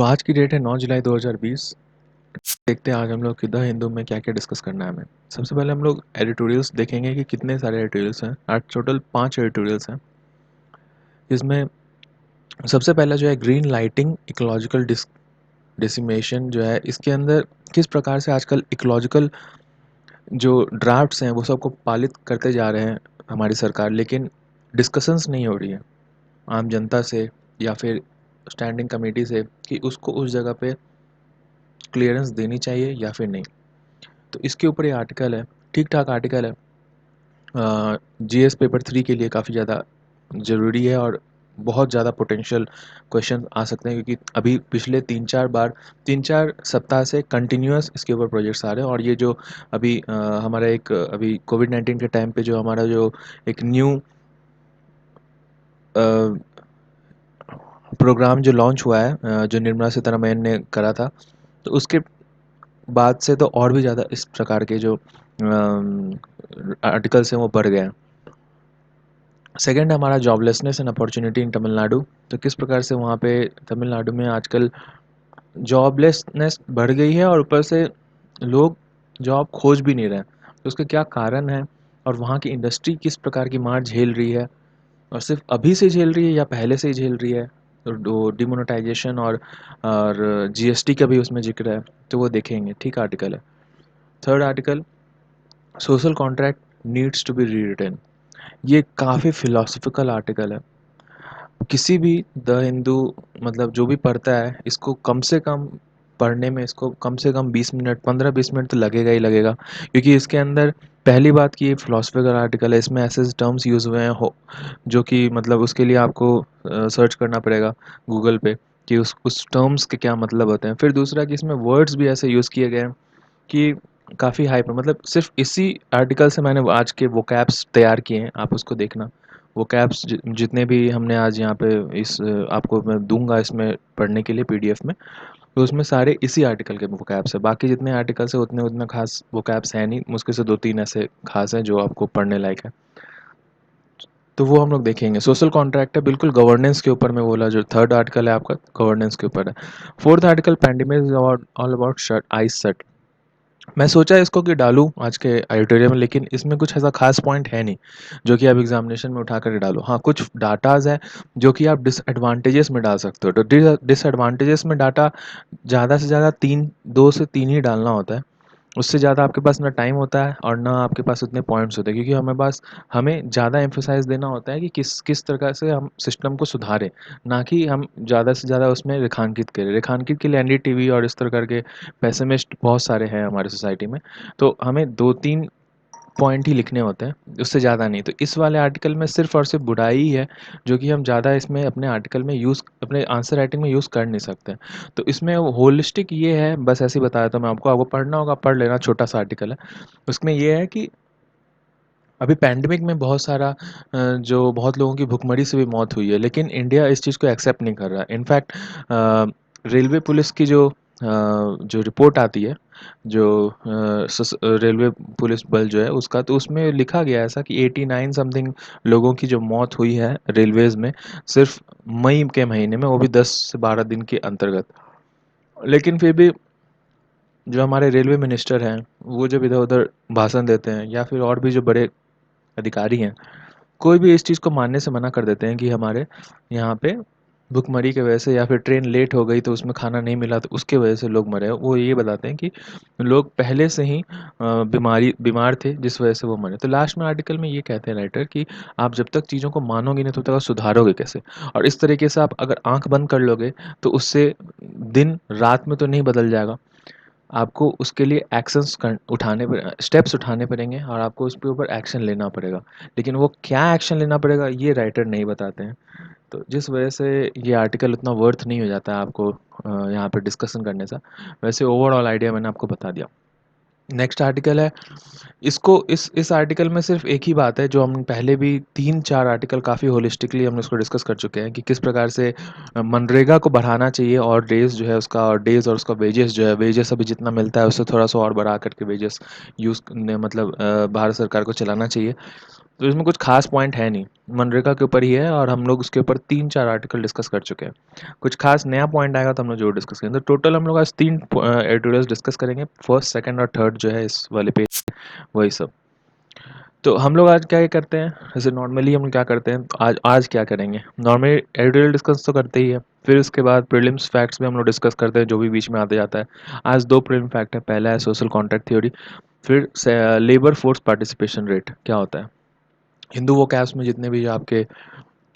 आज की डेट है 9 जुलाई 2020। देखते हैं आज हम लोग द हिंदू में क्या क्या डिस्कस करना है हमें। सबसे पहले हम लोग एडिटोरियल्स देखेंगे कि कितने सारे एडिटोरियल्स हैं। आज टोटल 5 एडिटोरियल्स हैं, जिसमें सबसे पहला जो है ग्रीन लाइटिंग इकोलॉजिकल डिसिमेशन जो है, इसके अंदर किस प्रकार से आजकल इकोलॉजिकल जो ड्राफ्ट्स हैं वो सबको पालित करते जा रहे हैं हमारी सरकार, लेकिन डिस्कशंस नहीं हो रही है आम जनता से या फिर स्टैंडिंग कमेटी से कि उसको उस जगह पे क्लियरेंस देनी चाहिए या फिर नहीं। तो इसके ऊपर ये आर्टिकल है, ठीक ठाक आर्टिकल है। जीएस पेपर 3 के लिए काफ़ी ज़्यादा ज़रूरी है और बहुत ज़्यादा पोटेंशियल क्वेश्चन आ सकते हैं, क्योंकि अभी पिछले 3-4 सप्ताह से कंटिन्यूअस इसके ऊपर प्रोजेक्ट्स आ रहे हैं। और ये जो अभी हमारा एक अभी कोविड-19 के टाइम पे जो हमारा जो एक न्यू प्रोग्राम जो लॉन्च हुआ है, जो निर्मला सीतारमण ने करा था, तो उसके बाद से तो और भी ज़्यादा इस प्रकार के जो आर्टिकल्स हैं वो बढ़ गए हैं। सेकंड है हमारा joblessness and opportunity in Tamil Nadu. तो किस प्रकार से वहाँ पे तमिलनाडु में आजकल जॉबलेसनेस बढ़ गई है और ऊपर से लोग जॉब खोज भी नहीं रहे हैं। तो उसके क्या कारण है और वहाँ की इंडस्ट्री किस प्रकार की मार झेल रही है, और सिर्फ अभी से झेल रही है या पहले से ही झेल रही है। तो डिमोनेटाइजेशन और जीएसटी का भी उसमें जिक्र है, तो वो देखेंगे। ठीक आर्टिकल है। Third article, social contract needs to be rewritten. ये काफ़ी फिलोसफिकल आर्टिकल है। किसी भी द हिंदू मतलब जो भी पढ़ता है इसको कम से कम पढ़ने में, इसको कम से कम 20 मिनट 15-20 मिनट तो लगेगा ही लगेगा, क्योंकि इसके अंदर पहली बात कि ये फिलोसफिकल आर्टिकल है, इसमें ऐसे टर्म्स यूज़ हुए हैं हो जो कि मतलब उसके लिए आपको सर्च करना पड़ेगा गूगल पे कि उस टर्म्स के क्या मतलब होते हैं। फिर दूसरा कि इसमें वर्ड्स भी ऐसे यूज़ किए गए हैं कि काफ़ी हाइप है। मतलब सिर्फ इसी आर्टिकल से मैंने आज के वोकैब्स तैयार किए हैं, आप उसको देखना। वोकैब्स जितने भी हमने आज यहाँ पे इस आपको मैं दूंगा इसमें पढ़ने के लिए पीडीएफ में, तो उसमें सारे इसी आर्टिकल के वोकैब्स है। बाकी जितने आर्टिकल्स है उतने उतना खास वोकैब्स है नहीं, मुश्किल से 2-3 ऐसे खास हैं जो आपको पढ़ने लायक है, तो वो हम लोग देखेंगे। सोशल कॉन्ट्रैक्ट है, बिल्कुल गवर्नेंस के ऊपर में बोला। जो थर्ड आर्टिकल है आपका गवर्नेंस के ऊपर है। Fourth article pandemic is all about shut ice set. मैं सोचा इसको कि डालूँ आज के एडिटोरियल में, लेकिन इसमें कुछ ऐसा खास पॉइंट है नहीं जो कि आप एग्जामिनेशन में उठा कर डालो। हाँ, कुछ डाटाज है जो कि आप डिसएडवांटेजेस में डाल सकते हो। तो डिसएडवांटेजेस में डाटा ज़्यादा से ज़्यादा 2 से 3 ही डालना होता है। उससे ज़्यादा आपके पास ना टाइम होता है और ना आपके पास उतने पॉइंट्स होते हैं, क्योंकि हमें ज़्यादा एम्फोसाइज़ देना होता है कि किस तरह से हम सिस्टम को सुधारें, ना कि हम ज़्यादा से ज़्यादा उसमें रेखांकित करें। रेखांकित के लिए एनडीटीवी और इस तरह करके पेसिमिस्ट बहुत सारे हैं हमारे सोसाइटी में, तो हमें 2-3 पॉइंट ही लिखने होते हैं, उससे ज़्यादा नहीं। तो इस वाले आर्टिकल में सिर्फ़ और सिर्फ बुराई ही है, जो कि हम ज़्यादा इसमें अपने आर्टिकल में अपने आंसर राइटिंग में यूज़ कर नहीं सकते। तो इसमें होलिस्टिक ये है, बस ऐसे ही बताया था मैं आपको पढ़ना होगा, पढ़ लेना, छोटा-सा आर्टिकल है। उसमें ये है कि अभी पैंडेमिक में जो बहुत लोगों की भुखमरी से भी मौत हुई है, लेकिन इंडिया इस चीज़ को एक्सेप्ट नहीं कर रहा। इनफैक्ट रेलवे पुलिस की जो रिपोर्ट आती है, जो रेलवे पुलिस बल जो है उसका, तो उसमें लिखा गया है ऐसा कि 89 समथिंग लोगों की जो मौत हुई है रेलवेज़ में, सिर्फ मई के महीने में, वो भी 10 से 12 दिन के अंतर्गत। लेकिन फिर भी जो हमारे रेलवे मिनिस्टर हैं, वो जब इधर-उधर भाषण देते हैं या फिर और भी जो बड़े अधिकारी हैं, कोई भी इस चीज़ को मानने से मना कर देते हैं कि हमारे यहाँ पे भुखमरी की वजह से या फिर ट्रेन लेट हो गई तो उसमें खाना नहीं मिला तो उसके वजह से लोग मरे। वो ये बताते हैं कि लोग पहले से ही बीमार थे जिस वजह से वो मरे। तो लास्ट में आर्टिकल में ये कहते हैं राइटर कि आप जब तक चीज़ों को मानोगे नहीं तब तक आप सुधारोगे कैसे? और इस तरीके से आप अगर आँख बंद कर लोगे तो उससे दिन रात में तो नहीं बदल जाएगा। आपको उसके लिए स्टेप्स उठाने पड़ेंगे और आपको उसके ऊपर एक्शन लेना पड़ेगा। लेकिन वो क्या एक्शन लेना पड़ेगा ये राइटर नहीं बताते हैं। तो जिस वजह से ये आर्टिकल उतना वर्थ नहीं हो जाता है आपको यहाँ पे डिस्कशन करने से। वैसे ओवरऑल आइडिया मैंने आपको बता दिया। नेक्स्ट आर्टिकल है, इसको इस आर्टिकल में सिर्फ एक ही बात है जो हम पहले भी 3-4 आर्टिकल काफ़ी होलिस्टिकली हम इसको डिस्कस कर चुके हैं कि किस प्रकार से मनरेगा को बढ़ाना चाहिए और डेज़ जो है उसका, और डेज़ और उसका वेजेस जो है, वेजेस अभी जितना मिलता है उससे थोड़ा सा और बढ़ा करके वेजेस यूज़ मतलब भारत सरकार को चलाना चाहिए। तो इसमें कुछ खास पॉइंट है नहीं, मनरेगा के ऊपर ही है और हम लोग उसके ऊपर 3-4 आर्टिकल डिस्कस कर चुके हैं। कुछ खास नया पॉइंट आएगा तो हम लोग ज़रूर डिस्कस करेंगे। तो टोटल हम लोग आज 3 एडिटोरियल्स डिस्कस करेंगे, फर्स्ट, सेकंड और थर्ड जो है इस वाले पेज, वही सब। तो हम लोग आज क्या करते हैं, जैसे नॉर्मली हम क्या करते हैं, तो आज आज क्या करेंगे, नॉर्मली एडिटोरियल डिस्कस तो करते ही है, फिर उसके बाद प्रीलिम्स फैक्ट्स में हम लोग डिस्कस करते हैं जो भी बीच में आते जाता है। आज 2 प्रीलिम फैक्ट है, पहला है सोशल कॉन्ट्रैक्ट थ्योरी, फिर लेबर फोर्स पार्टिसिपेशन रेट क्या होता है। हिंदू वो कैप्स में जितने भी आपके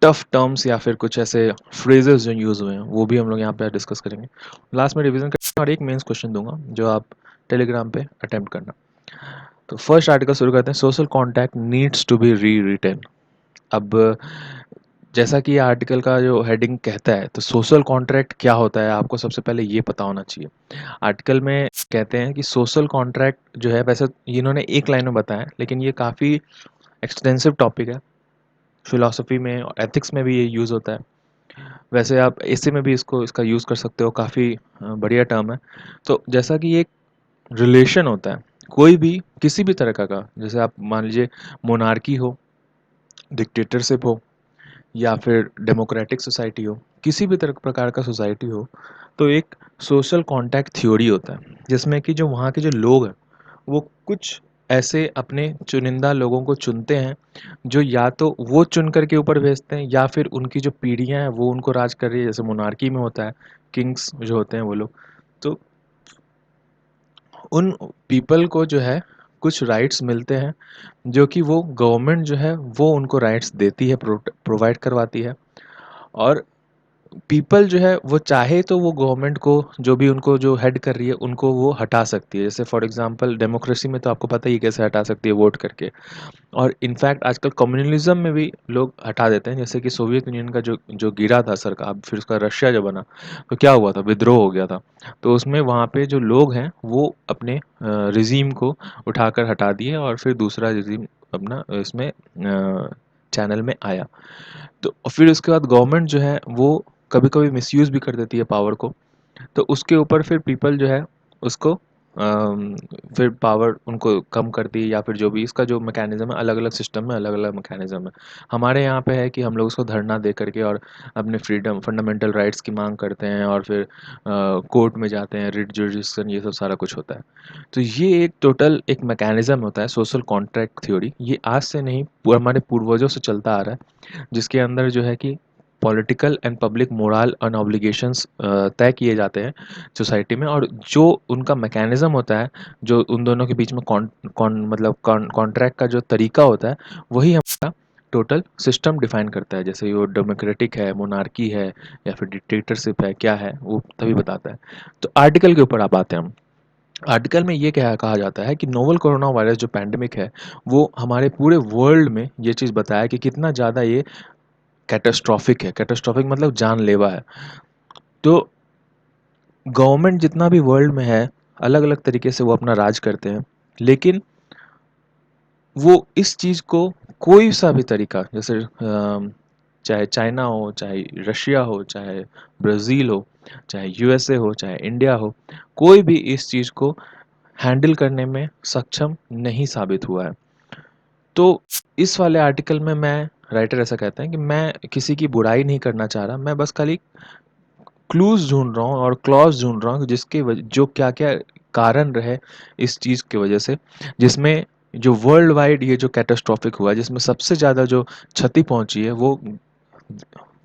टफ टर्म्स या फिर कुछ ऐसे फ्रेजेस जो यूज़ हुए हैं वो भी हम लोग यहाँ पे डिस्कस करेंगे। लास्ट में रिवीजन करेंगे और एक मेंस क्वेश्चन दूंगा जो आप टेलीग्राम पे अटेम्प्ट करना। तो फर्स्ट आर्टिकल शुरू करते हैं, social contact needs to be rewritten. अब जैसा कि ये आर्टिकल का जो हेडिंग कहता है, तो सोशल कॉन्ट्रैक्ट क्या होता है आपको सबसे पहले ये पता होना चाहिए। आर्टिकल में कहते हैं कि सोशल कॉन्ट्रैक्ट जो है, वैसे इन्होंने एक लाइन में बताया लेकिन ये काफ़ी एक्सटेंसिव टॉपिक है, फिलॉसफी में और एथिक्स में भी ये यूज़ होता है। वैसे आप एसे में भी इसका यूज़ कर सकते हो, काफ़ी बढ़िया टर्म है। तो जैसा कि एक रिलेशन होता है कोई भी किसी भी तरह का, जैसे आप मान लीजिए मोनार्की हो, डिक्टेटरशिप हो या फिर डेमोक्रेटिक सोसाइटी हो, किसी भी तरह प्रकार का सोसाइटी हो, तो एक सोशल कॉन्टैक्ट थ्योरी होता है जिसमें कि जो वहाँ के जो लोग हैं वो कुछ ऐसे अपने चुनिंदा लोगों को चुनते हैं जो या तो वो चुन करके ऊपर भेजते हैं या फिर उनकी जो पीढ़ियां हैं वो उनको राज कर रही है, जैसे मोनार्की में होता है, किंग्स जो होते हैं वो लोग। तो उन पीपल को जो है कुछ राइट्स मिलते हैं जो कि वो गवर्नमेंट जो है वो उनको राइट्स देती है, प्रोवाइड करवाती है। और पीपल जो है वो चाहे तो वो गवर्नमेंट को, जो भी उनको जो हेड कर रही है उनको वो हटा सकती है। जैसे फॉर एग्जांपल डेमोक्रेसी में तो आपको पता ही कैसे हटा सकती है, वोट करके। और इनफैक्ट आजकल कम्युनलिज्म में भी लोग हटा देते हैं, जैसे कि सोवियत यूनियन का जो जो गिरा था सरकार, फिर उसका रशिया जो बना, तो क्या हुआ था, विद्रोह हो गया था। तो उसमें वहाँ पे जो लोग हैं वो अपने रिजीम को उठाकर हटा दिए और फिर दूसरा रिजीम अपना इसमें चैनल में आया। तो और फिर उसके बाद गवर्नमेंट जो है वो कभी-कभी मिसयूज़ भी कर देती है पावर को। तो उसके ऊपर फिर पीपल जो है उसको फिर पावर उनको कम करती है या फिर जो भी इसका जो मैकेनिज़्म है, अलग-अलग सिस्टम में अलग-अलग मैकेनिज़्म है। हमारे यहाँ पे है कि हम लोग उसको धरना दे करके और अपने फ्रीडम फंडामेंटल राइट्स की माँग करते हैं और फिर कोर्ट में जाते हैं, रिट जुडिक्शन ये सब सारा कुछ होता है। तो ये एक टोटल एक मैकेनिज़्म होता है सोशल कॉन्ट्रैक्ट थ्योरी। ये आज से नहीं, हमारे पूर्वजों से चलता आ रहा है, जिसके अंदर जो है कि political and public moral and obligations तय किए जाते हैं सोसाइटी में, और जो उनका मैकेनिज़्म होता है, जो उन दोनों के बीच में कॉन्ट्रैक्ट का जो तरीका होता है, वही हमारा टोटल सिस्टम डिफाइन करता है। जैसे वो डेमोक्रेटिक है, मोनार्की है या फिर डिक्टेटरशिप है, क्या है वो तभी बताता है। तो आर्टिकल के ऊपर आप आते हैं हम। आर्टिकल में ये क्या कहा जाता है कि नोवल कोरोना वायरस जो पैंडेमिक है वो हमारे पूरे वर्ल्ड में ये चीज़ बताया कि कितना ज़्यादा ये कैटास्ट्रॉफिक है। कैटास्ट्रॉफिक मतलब जानलेवा है। तो गवर्नमेंट जितना भी वर्ल्ड में है, अलग-अलग तरीके से वो अपना राज करते हैं। लेकिन वो इस चीज़ को कोई सा भी तरीका, जैसे चाहे चाइना हो, चाहे रशिया हो, चाहे ब्राज़ील हो, चाहे यूएसए हो, चाहे इंडिया हो, कोई भी इस चीज़ को हैंडल करने में सक्षम नहीं साबित हुआ है। तो इस वाले आर्टिकल में मैं, राइटर ऐसा कहते हैं कि मैं किसी की बुराई नहीं करना चाह रहा, मैं बस खाली क्लूज़ ढूँढ रहा हूँ और क्लॉज़ ढूँढ रहा हूँ जिसके जो क्या-क्या कारण रहे इस चीज़ की वजह से, जिसमें जो वर्ल्ड वाइड ये जो कैटास्ट्रॉफ़िक हुआ है, जिसमें सबसे ज़्यादा जो क्षति पहुँची है वो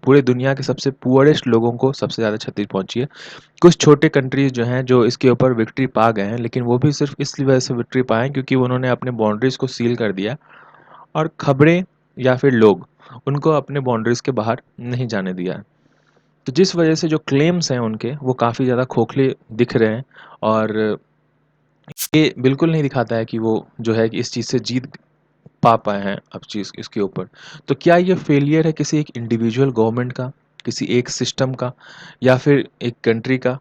पूरे दुनिया के सबसे पुअरेस्ट लोगों को सबसे ज़्यादा क्षति पहुँची है। कुछ छोटे कंट्रीज़ जो हैं जो इसके ऊपर विक्ट्री पा गए हैं, लेकिन वो भी सिर्फ़ इस वजह से विक्ट्री पाए हैं क्योंकि उन्होंने अपने बाउंड्रीज़ को सील कर दिया और खबरें या फिर लोग उनको अपने बाउंड्रीज़ के बाहर नहीं जाने दिया है। तो जिस वजह से जो क्लेम्स हैं उनके वो काफ़ी ज़्यादा खोखले दिख रहे हैं, और ये बिल्कुल नहीं दिखाता है कि वो जो है कि इस चीज़ से जीत पा पाए हैं अब चीज़ इसके ऊपर। तो क्या ये फेलियर है किसी एक इंडिविजुअल गवर्नमेंट का, किसी एक सिस्टम का या फिर एक कंट्री का,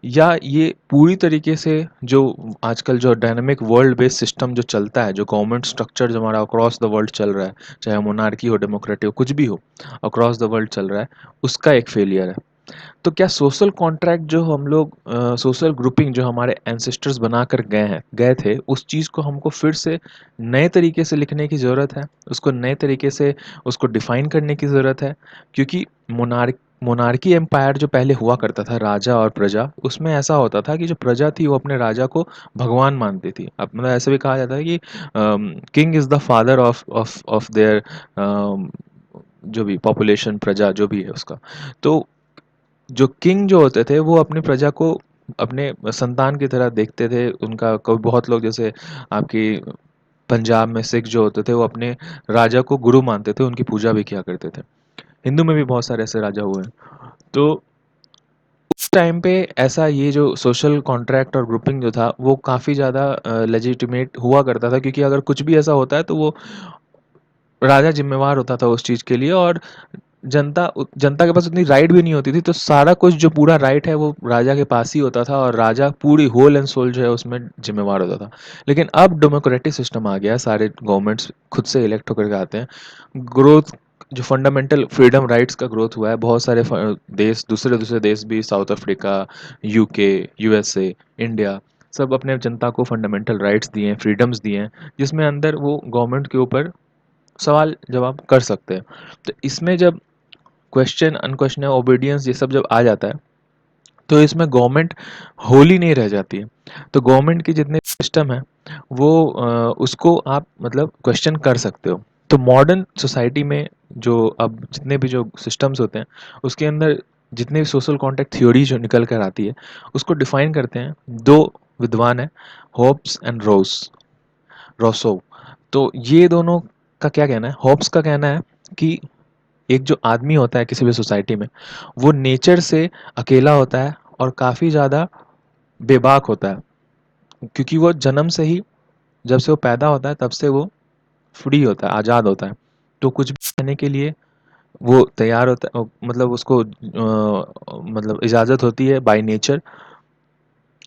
या ये पूरी तरीके से जो आजकल जो डायनामिक वर्ल्ड बेस्ड सिस्टम जो चलता है, जो गवर्नमेंट स्ट्रक्चर जो हमारा अक्रॉस द वर्ल्ड चल रहा है, चाहे मोनार्की हो, डेमोक्रेटिक हो, कुछ भी हो, अक्रॉस द वर्ल्ड चल रहा है, उसका एक फेलियर है। तो क्या सोशल कॉन्ट्रैक्ट जो हम लोग सोशल ग्रुपिंग जो हमारे एंसेस्टर्स बनाकर गए थे, उस चीज़ को हमको फिर से नए तरीके से लिखने की ज़रूरत है, उसको नए तरीके से उसको डिफ़ाइन करने की ज़रूरत है। क्योंकि मोनार्की एम्पायर जो पहले हुआ करता था, राजा और प्रजा, उसमें ऐसा होता था कि जो प्रजा थी वो अपने राजा को भगवान मानती थी। अब मतलब ऐसे भी कहा जाता है कि king is the father of their जो भी पॉपुलेशन, प्रजा जो भी है उसका। तो जो किंग जो होते थे वो अपनी प्रजा को अपने संतान की तरह देखते थे। उनका कभी बहुत लोग जैसे आपकी पंजाब में सिख जो होते थे वो अपने राजा को गुरु मानते थे, उनकी पूजा भी किया करते थे। हिंदू में भी बहुत सारे ऐसे राजा हुए हैं। तो उस टाइम पे ऐसा ये जो सोशल कॉन्ट्रैक्ट और ग्रुपिंग जो था वो काफ़ी ज़्यादा लेजिटिमेट हुआ करता था, क्योंकि अगर कुछ भी ऐसा होता है तो वो राजा जिम्मेवार होता था उस चीज़ के लिए, और जनता के पास उतनी राइट भी नहीं होती थी, तो सारा कुछ जो पूरा राइट है वो राजा के पास ही होता था, और राजा पूरी होल एंड सोल जो है उसमें जिम्मेवार होता था। लेकिन अब डेमोक्रेटिक सिस्टम आ गया है, सारे गवर्नमेंट्स खुद से इलेक्ट होकर के आते हैं। ग्रोथ जो फंडामेंटल फ्रीडम राइट्स का ग्रोथ हुआ है, बहुत सारे देश, दूसरे दूसरे देश भी, south Africa, UK, USA, India, सब अपने जनता को फंडामेंटल राइट्स दिए हैं, फ्रीडम्स दिए हैं, जिसमें अंदर वो गवर्नमेंट के ऊपर सवाल जवाब कर सकते हैं। तो इसमें जब क्वेश्चन अनक्वेश्चन ओबीडियंस ये सब जब आ जाता है, तो इसमें गवर्नमेंट होली नहीं रह जाती है। तो गवर्नमेंट की जितने सिस्टम है वो उसको आप मतलब क्वेश्चन कर सकते हो। तो मॉडर्न सोसाइटी में जो अब जितने भी जो सिस्टम्स होते हैं उसके अंदर जितने भी सोशल कॉन्टेक्ट थ्योरी जो निकल कर आती है उसको डिफाइन करते हैं दो विद्वान है, होब्स एंड रोसो। तो ये दोनों का क्या कहना है? होब्स का कहना है कि एक जो आदमी होता है किसी भी सोसाइटी में, वो नेचर से अकेला होता है और काफ़ी ज़्यादा बेबाक होता है, क्योंकि वो जन्म से ही, जब से वो पैदा होता है तब से वो फ्री होता है, आज़ाद होता है। तो कुछ भी करने के लिए वो तैयार होता है, मतलब उसको मतलब इजाज़त होती है बाय नेचर।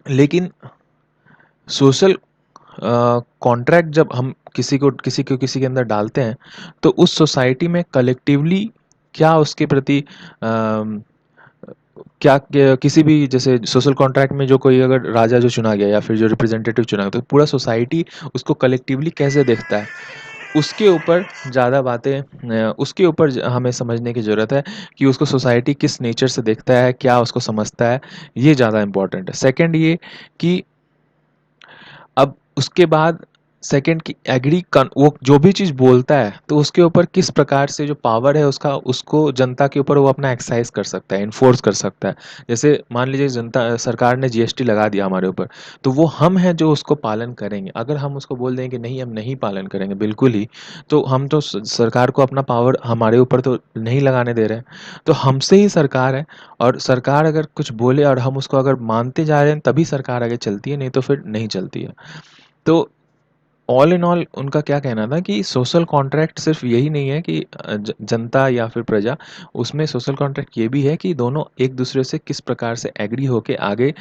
लेकिन सोशल कॉन्ट्रैक्ट जब हम किसी के अंदर डालते हैं, तो उस सोसाइटी में कलेक्टिवली क्या उसके प्रति किसी भी जैसे सोशल कॉन्ट्रैक्ट में जो कोई अगर राजा जो चुना गया या फिर जो रिप्रेजेंटेटिव चुना गया, तो पूरा सोसाइटी उसको कलेक्टिवली कैसे देखता है, उसके ऊपर ज़्यादा बातें उसके ऊपर हमें समझने की ज़रूरत है कि उसको सोसाइटी किस नेचर से देखता है, क्या उसको समझता है, ये ज़्यादा इम्पोर्टेंट है। सेकंड ये कि अब उसके बाद सेकंड की वो जो भी चीज़ बोलता है तो उसके ऊपर किस प्रकार से जो पावर है उसका, उसको जनता के ऊपर वो अपना एक्सरसाइज कर सकता है, इन्फोर्स कर सकता है। जैसे मान लीजिए जनता सरकार ने जीएसटी लगा दिया हमारे ऊपर, तो वो हम हैं जो उसको पालन करेंगे। अगर हम उसको बोल दें कि नहीं हम नहीं पालन करेंगे बिल्कुल ही, तो हम तो सरकार को अपना पावर हमारे ऊपर तो नहीं लगाने दे रहे हैं। तो हमसे ही सरकार है, और सरकार अगर कुछ बोले और हम उसको अगर मानते जा रहे हैं तभी सरकार आगे चलती है, नहीं तो फिर नहीं चलती है। तो ऑल इन ऑल उनका क्या कहना था कि सोशल कॉन्ट्रैक्ट सिर्फ यही नहीं है कि जनता या फिर प्रजा, उसमें सोशल कॉन्ट्रैक्ट ये भी है कि दोनों एक दूसरे से किस प्रकार से एग्री होके आगे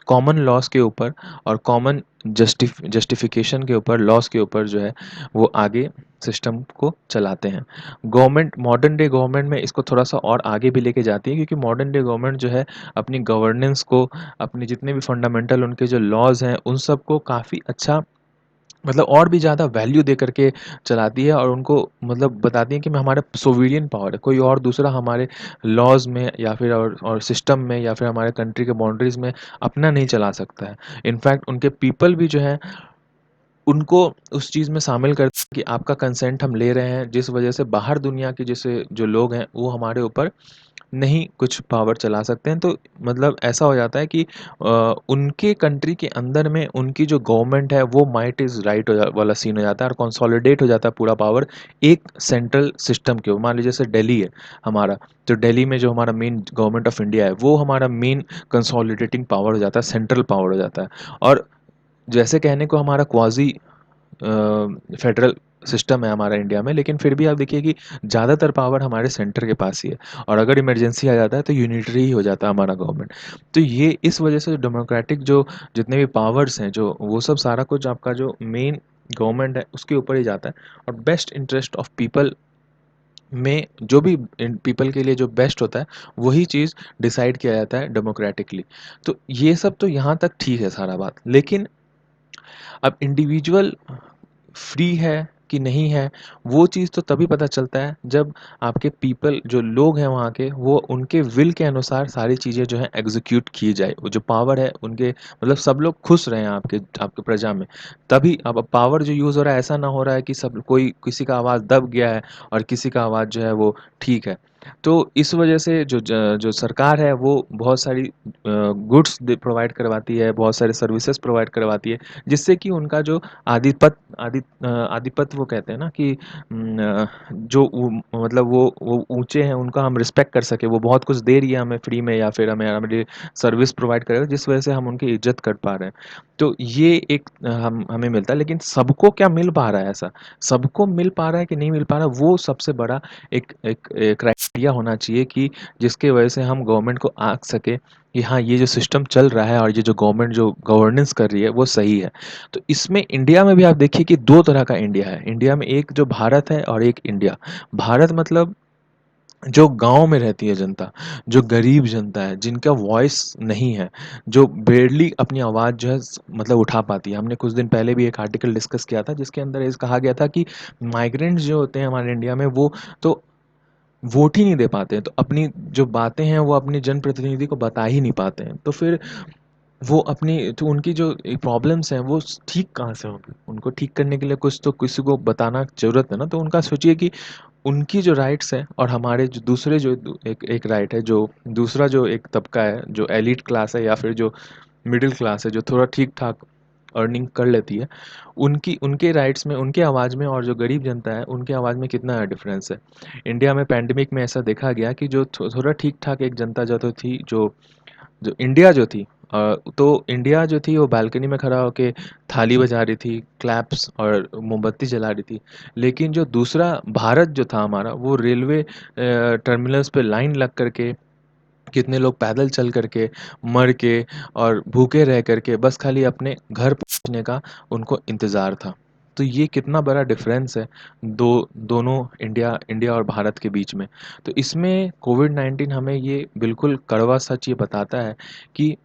कॉमन लॉस के ऊपर और कॉमन जस्टिफिकेशन के ऊपर, लॉस के ऊपर जो है वो आगे सिस्टम को चलाते हैं। गवर्नमेंट मॉडर्न डे गवर्नमेंट में इसको थोड़ा सा और आगे भी लेके जाती है, क्योंकि मॉडर्न डे गवर्नमेंट जो है अपनी गवर्नेंस को, अपने जितने भी फंडामेंटल उनके जो लॉज हैं उन सबको काफ़ी अच्छा, मतलब और भी ज़्यादा वैल्यू दे करके चलाती है, और उनको मतलब बताती है कि मैं हमारा सोवेरियन पावर है, कोई और दूसरा हमारे लॉज़ में या फिर और सिस्टम में या फिर हमारे कंट्री के बाउंड्रीज़ में अपना नहीं चला सकता है। इनफैक्ट उनके पीपल भी जो हैं उनको उस चीज़ में शामिल करते हैं कि आपका कंसेंट हम ले रहे हैं, जिस वजह से बाहर दुनिया के जैसे जो लोग हैं वो हमारे ऊपर नहीं कुछ पावर चला सकते हैं। तो मतलब ऐसा हो जाता है कि उनके कंट्री के अंदर में उनकी जो गवर्नमेंट है वो माइट इज़ राइट वाला सीन हो जाता है, और कंसोलिडेट हो जाता है पूरा पावर एक सेंट्रल सिस्टम के ऊपर। मान लीजिए जैसे दिल्ली है हमारा, तो दिल्ली में जो हमारा मेन गवर्नमेंट ऑफ इंडिया है वो हमारा मेन कंसोलिडेटिंग पावर हो जाता है, सेंट्रल पावर हो जाता है। और जैसे कहने को हमारा क्वाजी फेडरल सिस्टम है हमारा इंडिया में, लेकिन फिर भी आप देखिए कि ज़्यादातर पावर हमारे सेंटर के पास ही है, और अगर इमरजेंसी आ जाता है तो यूनिटरी ही हो जाता है हमारा गवर्नमेंट। तो ये इस वजह से डेमोक्रेटिक जो जितने भी पावर्स हैं जो वो सब सारा कुछ आपका जो मेन गवर्नमेंट है उसके ऊपर ही जाता है, और बेस्ट इंटरेस्ट ऑफ पीपल में जो भी पीपल के लिए जो बेस्ट होता है वही चीज़ डिसाइड किया जाता है डेमोक्रेटिकली। तो ये सब तो यहाँ तक ठीक है सारा बात, लेकिन अब इंडिविजुअल फ्री है कि नहीं है, वो चीज़ तो तभी पता चलता है जब आपके पीपल जो लोग हैं वहाँ के, वो उनके विल के अनुसार सारी चीज़ें जो है एग्जीक्यूट की जाए। वो जो पावर है उनके, मतलब सब लोग खुश रहें आपके आपके प्रजा में। तभी अब पावर जो यूज़ हो रहा है, ऐसा ना हो रहा है कि सब कोई किसी का आवाज़ दब गया है और किसी का आवाज़ जो है वो ठीक है। तो इस वजह से जो सरकार है वो बहुत सारी गुड्स प्रोवाइड करवाती है, बहुत सारे सर्विसेज प्रोवाइड करवाती है, जिससे कि उनका जो आधिपत्य वो कहते हैं ना कि जो मतलब वो ऊंचे हैं उनका हम रिस्पेक्ट कर सके, वो बहुत कुछ दे रही है हमें फ्री में या फिर हमें हमारे सर्विस प्रोवाइड करे जिस वजह से हम उनकी इज्जत कर पा रहे हैं। तो ये एक हम हमें मिलता है, लेकिन सबको क्या मिल पा रहा है ऐसा, सबको मिल पा रहा है कि नहीं मिल पा रहा, वो सबसे बड़ा एक एक क्राइटेरिया होना चाहिए कि जिसके वजह से हम गवर्नमेंट को आंक सके कि हाँ ये जो सिस्टम चल रहा है और ये जो गवर्नमेंट जो गवर्नेंस कर रही है वो सही है। तो इसमें इंडिया में भी आप देखिए कि दो तरह का इंडिया है। इंडिया में एक जो भारत है और एक इंडिया। भारत मतलब जो गाँव में रहती है जनता, जो गरीब जनता है, जिनका वॉइस नहीं है, जो बेयरली अपनी आवाज़ जो है मतलब उठा पाती है। हमने कुछ दिन पहले भी एक आर्टिकल डिस्कस किया था जिसके अंदर ये कहा गया था कि माइग्रेंट्स जो होते हैं हमारे इंडिया में वो तो वोट ही नहीं दे पाते हैं, तो अपनी जो बातें हैं वो अपनी जनप्रतिनिधि को बता ही नहीं पाते हैं। तो फिर वो अपनी तो उनकी जो प्रॉब्लम्स हैं वो ठीक कहाँ से होंगी? उनको ठीक करने के लिए कुछ तो किसी को बताना ज़रूरत है ना। तो उनका सोचिए कि उनकी जो राइट्स हैं और हमारे जो दूसरे जो एक एक राइट है, जो दूसरा जो एक तबका है, जो एलीट क्लास है या फिर जो मिडिल क्लास है, जो थोड़ा ठीक ठाक अर्निंग कर लेती है, उनकी उनके राइट्स में, उनके आवाज़ में और जो गरीब जनता है उनके आवाज़ में कितना डिफरेंस है। इंडिया में पैंडेमिक में ऐसा देखा गया कि जो थोड़ा ठीक ठाक एक जनता जो तो थी, जो जो इंडिया जो थी, तो इंडिया जो थी वो बालकनी में खड़ा होके थाली बजा रही थी, क्लैप्स और मोमबत्ती जला रही थी। लेकिन जो दूसरा भारत जो था हमारा, वो रेलवे टर्मिनल्स पे लाइन लग करके, कितने लोग पैदल चल करके, मर के और भूखे रह करके बस खाली अपने घर पहुँचने का उनको इंतज़ार था। तो ये कितना बड़ा डिफरेंस है दोनों इंडिया इंडिया और भारत के बीच में। तो इसमें कोविड-19 हमें ये बिल्कुल कड़वा सच ये बताता है कि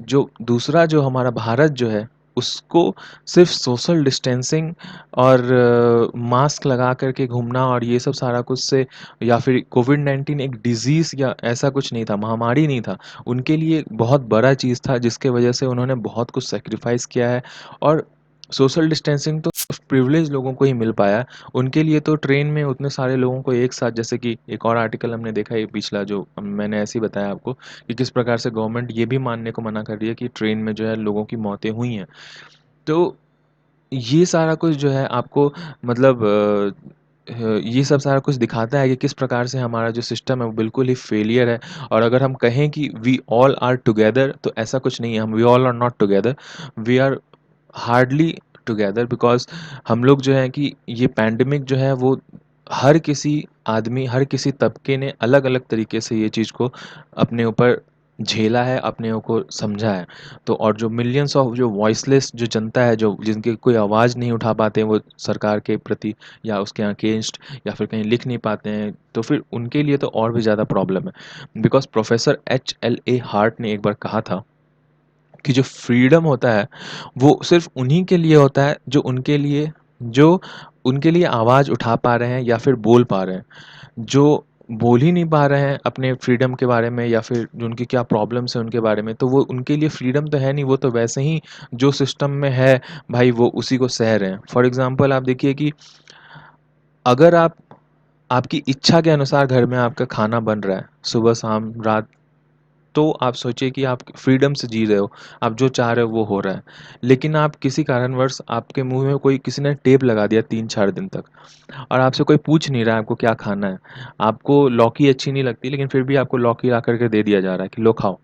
जो दूसरा जो हमारा भारत जो है, उसको सिर्फ़ सोशल डिस्टेंसिंग और मास्क लगा कर के घूमना और ये सब सारा कुछ से, या फिर कोविड-19 एक डिज़ीज़ या ऐसा कुछ नहीं था, महामारी नहीं था। उनके लिए एक बहुत बड़ा चीज़ था जिसके वजह से उन्होंने बहुत कुछ सैक्रिफ़ाइस किया है। और सोशल डिस्टेंसिंग तो प्रिविलेज्ड लोगों को ही मिल पाया है। उनके लिए तो ट्रेन में उतने सारे लोगों को एक साथ, जैसे कि एक और आर्टिकल हमने देखा है पिछला, जो मैंने ऐसे ही बताया आपको कि किस प्रकार से गवर्नमेंट ये भी मानने को मना कर रही है कि ट्रेन में जो है लोगों की मौतें हुई हैं। तो ये सारा कुछ जो है आपको मतलब ये सब सारा कुछ दिखाता है कि किस प्रकार से हमारा जो सिस्टम है वो बिल्कुल ही फेलियर है। और अगर हम कहें कि वी ऑल आर टुगेदर, तो ऐसा कुछ नहीं है। हम we all are not together, we are hardly together, because हम लोग जो है कि ये पैंडेमिक जो है वो हर किसी आदमी, हर किसी तबके ने अलग-अलग तरीके से ये चीज़ को अपने ऊपर झेला है, अपने को समझा है। तो और जो मिलियंस ऑफ जो वॉइसलेस जो जनता है, जो जिनकी कोई आवाज़ नहीं उठा पाते हैं वो सरकार के प्रति या उसके अगेंस्ट, या फिर कहीं लिख नहीं पाते हैं, तो फिर उनके लिए तो और भी ज़्यादा प्रॉब्लम है। Because professor एच.एल.ए. हार्ट ने एक बार कहा था कि जो फ्रीडम होता है वो सिर्फ उन्हीं के लिए होता है जो उनके लिए आवाज़ उठा पा रहे हैं या फिर बोल पा रहे हैं। जो बोल ही नहीं पा रहे हैं अपने फ्रीडम के बारे में या फिर जो उनकी क्या प्रॉब्लम्स हैं उनके बारे में, तो वो उनके लिए फ्रीडम तो है नहीं। वो तो वैसे ही जो सिस्टम में है भाई वो उसी को सह रहे हैं। फॉर एग्ज़ाम्पल आप देखिए कि अगर आप आपकी इच्छा के अनुसार घर में आपका खाना बन रहा है, सुबह, शाम, रात, तो आप सोचिए कि आप फ्रीडम से जी रहे हो, आप जो चाह रहे हो वो हो रहा है। लेकिन आप किसी कारणवश आपके मुँह में कोई किसी ने टेप लगा दिया 3-4 दिन तक और आपसे कोई पूछ नहीं रहा है आपको क्या खाना है। आपको लौकी अच्छी नहीं लगती लेकिन फिर भी आपको लौकी ला कर के दे दिया जा रहा है कि लो खाओ।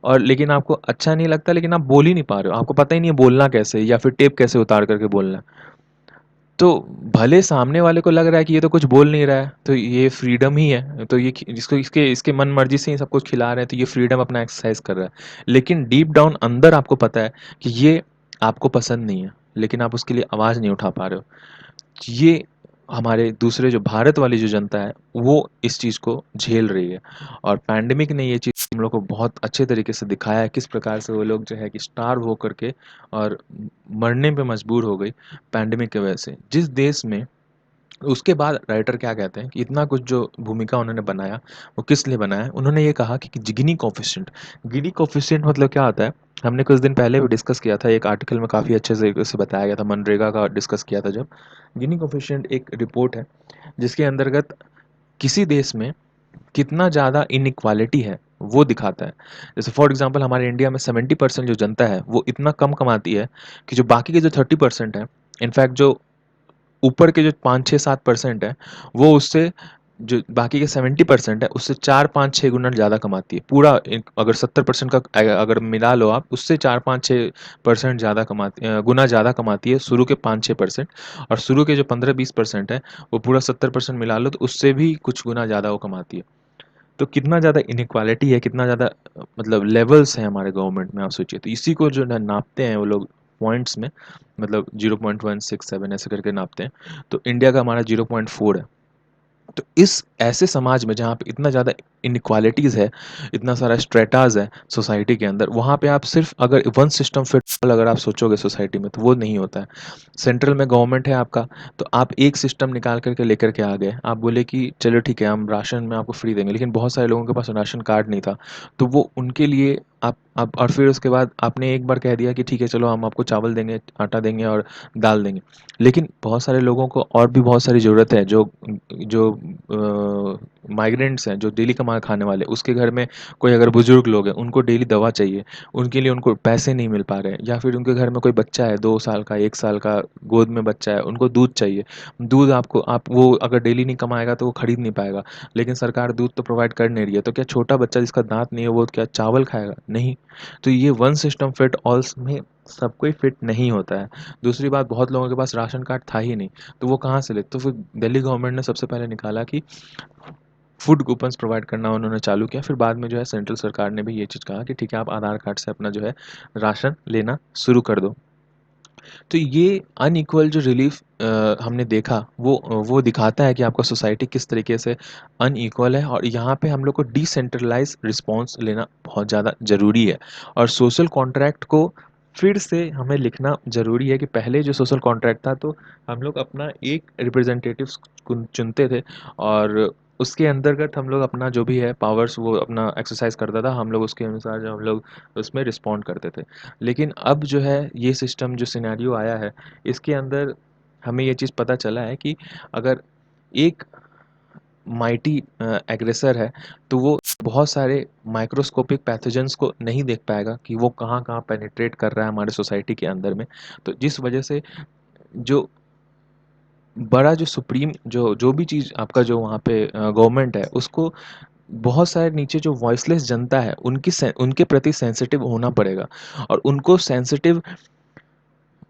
और लेकिन आपको अच्छा नहीं लगता, लेकिन आप बोल ही नहीं पा रहे हो। आपको पता ही नहीं है बोलना कैसे है या फिर टेप कैसे उतार कर के बोलना है। तो भले सामने वाले को लग रहा है कि ये तो कुछ बोल नहीं रहा है, तो ये फ्रीडम ही है। तो ये जिसको इसके इसके मन मर्जी से ही सब कुछ खिला रहे हैं, तो ये फ्रीडम अपना एक्सरसाइज कर रहा है। लेकिन डीप डाउन अंदर आपको पता है कि ये आपको पसंद नहीं है, लेकिन आप उसके लिए आवाज़ नहीं उठा पा रहे हो। ये हमारे दूसरे जो भारत वाली जो जनता है वो इस चीज़ को झेल रही है। और पैंडेमिक ने ये चीज़ हम लोग को बहुत अच्छे तरीके से दिखाया है किस प्रकार से वो लोग जो है कि स्टार्व हो करके और मरने पे मजबूर हो गई पैंडेमिक की वजह से। जिस देश में उसके बाद राइटर क्या कहते हैं कि इतना कुछ जो भूमिका उन्होंने बनाया वो किस लिए बनाया। उन्होंने ये कहा कि गिनी कोफिशिएंट, गिनी कोफिशिएंट मतलब क्या होता है, हमने कुछ दिन पहले भी डिस्कस किया था, एक आर्टिकल में काफ़ी अच्छे से बताया गया था, मनरेगा का डिस्कस किया था जब। गिनी कोफिशिएंट एक रिपोर्ट है जिसके अंतर्गत किसी देश में कितना ज़्यादा इनइक्वालिटी है वो दिखाता है। जैसे फॉर एग्जांपल हमारे इंडिया में 70% जो जनता है वो इतना कम कमाती है कि जो बाकी के जो 30% है, इनफैक्ट जो ऊपर के जो 5-6-7% है वो उससे, जो बाकी के 70% है उससे 4-5-6 गुना ज़्यादा कमाती है। पूरा अगर 70% का अगर मिला लो आप, उससे 4-5-6% ज़्यादा गुना ज़्यादा कमाती है शुरू के 5-6%। और शुरू के जो 15-20% है वो पूरा 70% मिला लो तो उससे भी कुछ गुना ज़्यादा वो कमाती है। तो कितना ज़्यादा इनइक्वालिटी है, कितना ज़्यादा मतलब लेवल्स हैं हमारे गवर्नमेंट में, आप सोचिए। तो इसी को जो है नापते हैं वो लोग पॉइंट्स में, मतलब 0.167 ऐसे करके नापते हैं। तो इंडिया का हमारा 0.4 है। तो इस ऐसे समाज में जहाँ पे इतना ज़्यादा इनइक्वालिटीज़ है, इतना सारा स्ट्रेटाज है सोसाइटी के अंदर, वहाँ पे आप सिर्फ अगर वन सिस्टम फिट अगर आप सोचोगे सोसाइटी में तो वो नहीं होता है। सेंट्रल में गवर्नमेंट है आपका, तो आप एक सिस्टम निकाल करके लेकर के आ गए, आप बोले कि चलो ठीक है हम राशन में आपको फ्री देंगे, लेकिन बहुत सारे लोगों के पास राशन कार्ड नहीं था, तो वो उनके लिए आप और फिर उसके बाद आपने एक बार कह दिया कि ठीक है चलो हम आपको चावल देंगे, आटा देंगे और दाल देंगे। लेकिन बहुत सारे लोगों को और भी बहुत सारी ज़रूरत है, जो जो माइग्रेंट्स हैं, जो डेली कमा खाने वाले, उसके घर में कोई अगर बुजुर्ग लोग हैं उनको डेली दवा चाहिए, उनके लिए उनको पैसे नहीं मिल पा रहे हैं, या फिर उनके घर में कोई बच्चा है 2 साल का 1 साल का गोद में बच्चा है, उनको दूध चाहिए। दूध आपको आप वो अगर डेली नहीं कमाएगा तो वो खरीद नहीं पाएगा, लेकिन सरकार दूध तो प्रोवाइड कर नहीं रही है, तो क्या छोटा बच्चा जिसका दांत नहीं है वो क्या चावल खाएगा? नहीं। तो ये वन सिस्टम फिट ऑल में सब कोई फिट नहीं होता है। दूसरी बात, बहुत लोगों के पास राशन कार्ड था ही नहीं, तो वो कहाँ से ले? तो फिर दिल्ली गवर्नमेंट ने सबसे पहले निकाला कि फूड कूपन्स प्रोवाइड करना उन्होंने चालू किया। फिर बाद में जो है सेंट्रल सरकार ने भी ये चीज़ कहा कि ठीक है आप आधार कार्ड से अपना जो है राशन लेना शुरू कर दो। तो ये अनइक्वल जो रिलीफ हमने देखा वो दिखाता है कि आपका सोसाइटी किस तरीके से अनइक्वल है, और यहाँ पे हम लोग को डिसेंट्रलाइज रिस्पॉन्स लेना बहुत ज़्यादा ज़रूरी है। और सोशल कॉन्ट्रैक्ट को फिर से हमें लिखना ज़रूरी है कि पहले जो सोशल कॉन्ट्रैक्ट था तो हम लोग अपना एक रिप्रेजेंटेटिव्स चुनते थे, और उसके अंतर्गत हम लोग अपना जो भी है पावर्स वो अपना एक्सरसाइज करता था, हम लोग उसके अनुसार जो हम लोग उसमें रिस्पॉन्ड करते थे। लेकिन अब जो है ये सिस्टम जो सिनेरियो आया है, इसके अंदर हमें ये चीज़ पता चला है कि अगर एक माइटी एग्रेसर है तो वो बहुत सारे माइक्रोस्कोपिक पैथोजेंस को नहीं देख पाएगा कि वो कहाँ कहाँ पेनिट्रेट कर रहा है हमारे सोसाइटी के अंदर में। तो जिस वजह से जो बड़ा जो सुप्रीम जो जो भी चीज़ आपका जो वहाँ पे गवर्नमेंट है उसको बहुत सारे नीचे जो वॉइसलेस जनता है उनके प्रति सेंसिटिव होना पड़ेगा, और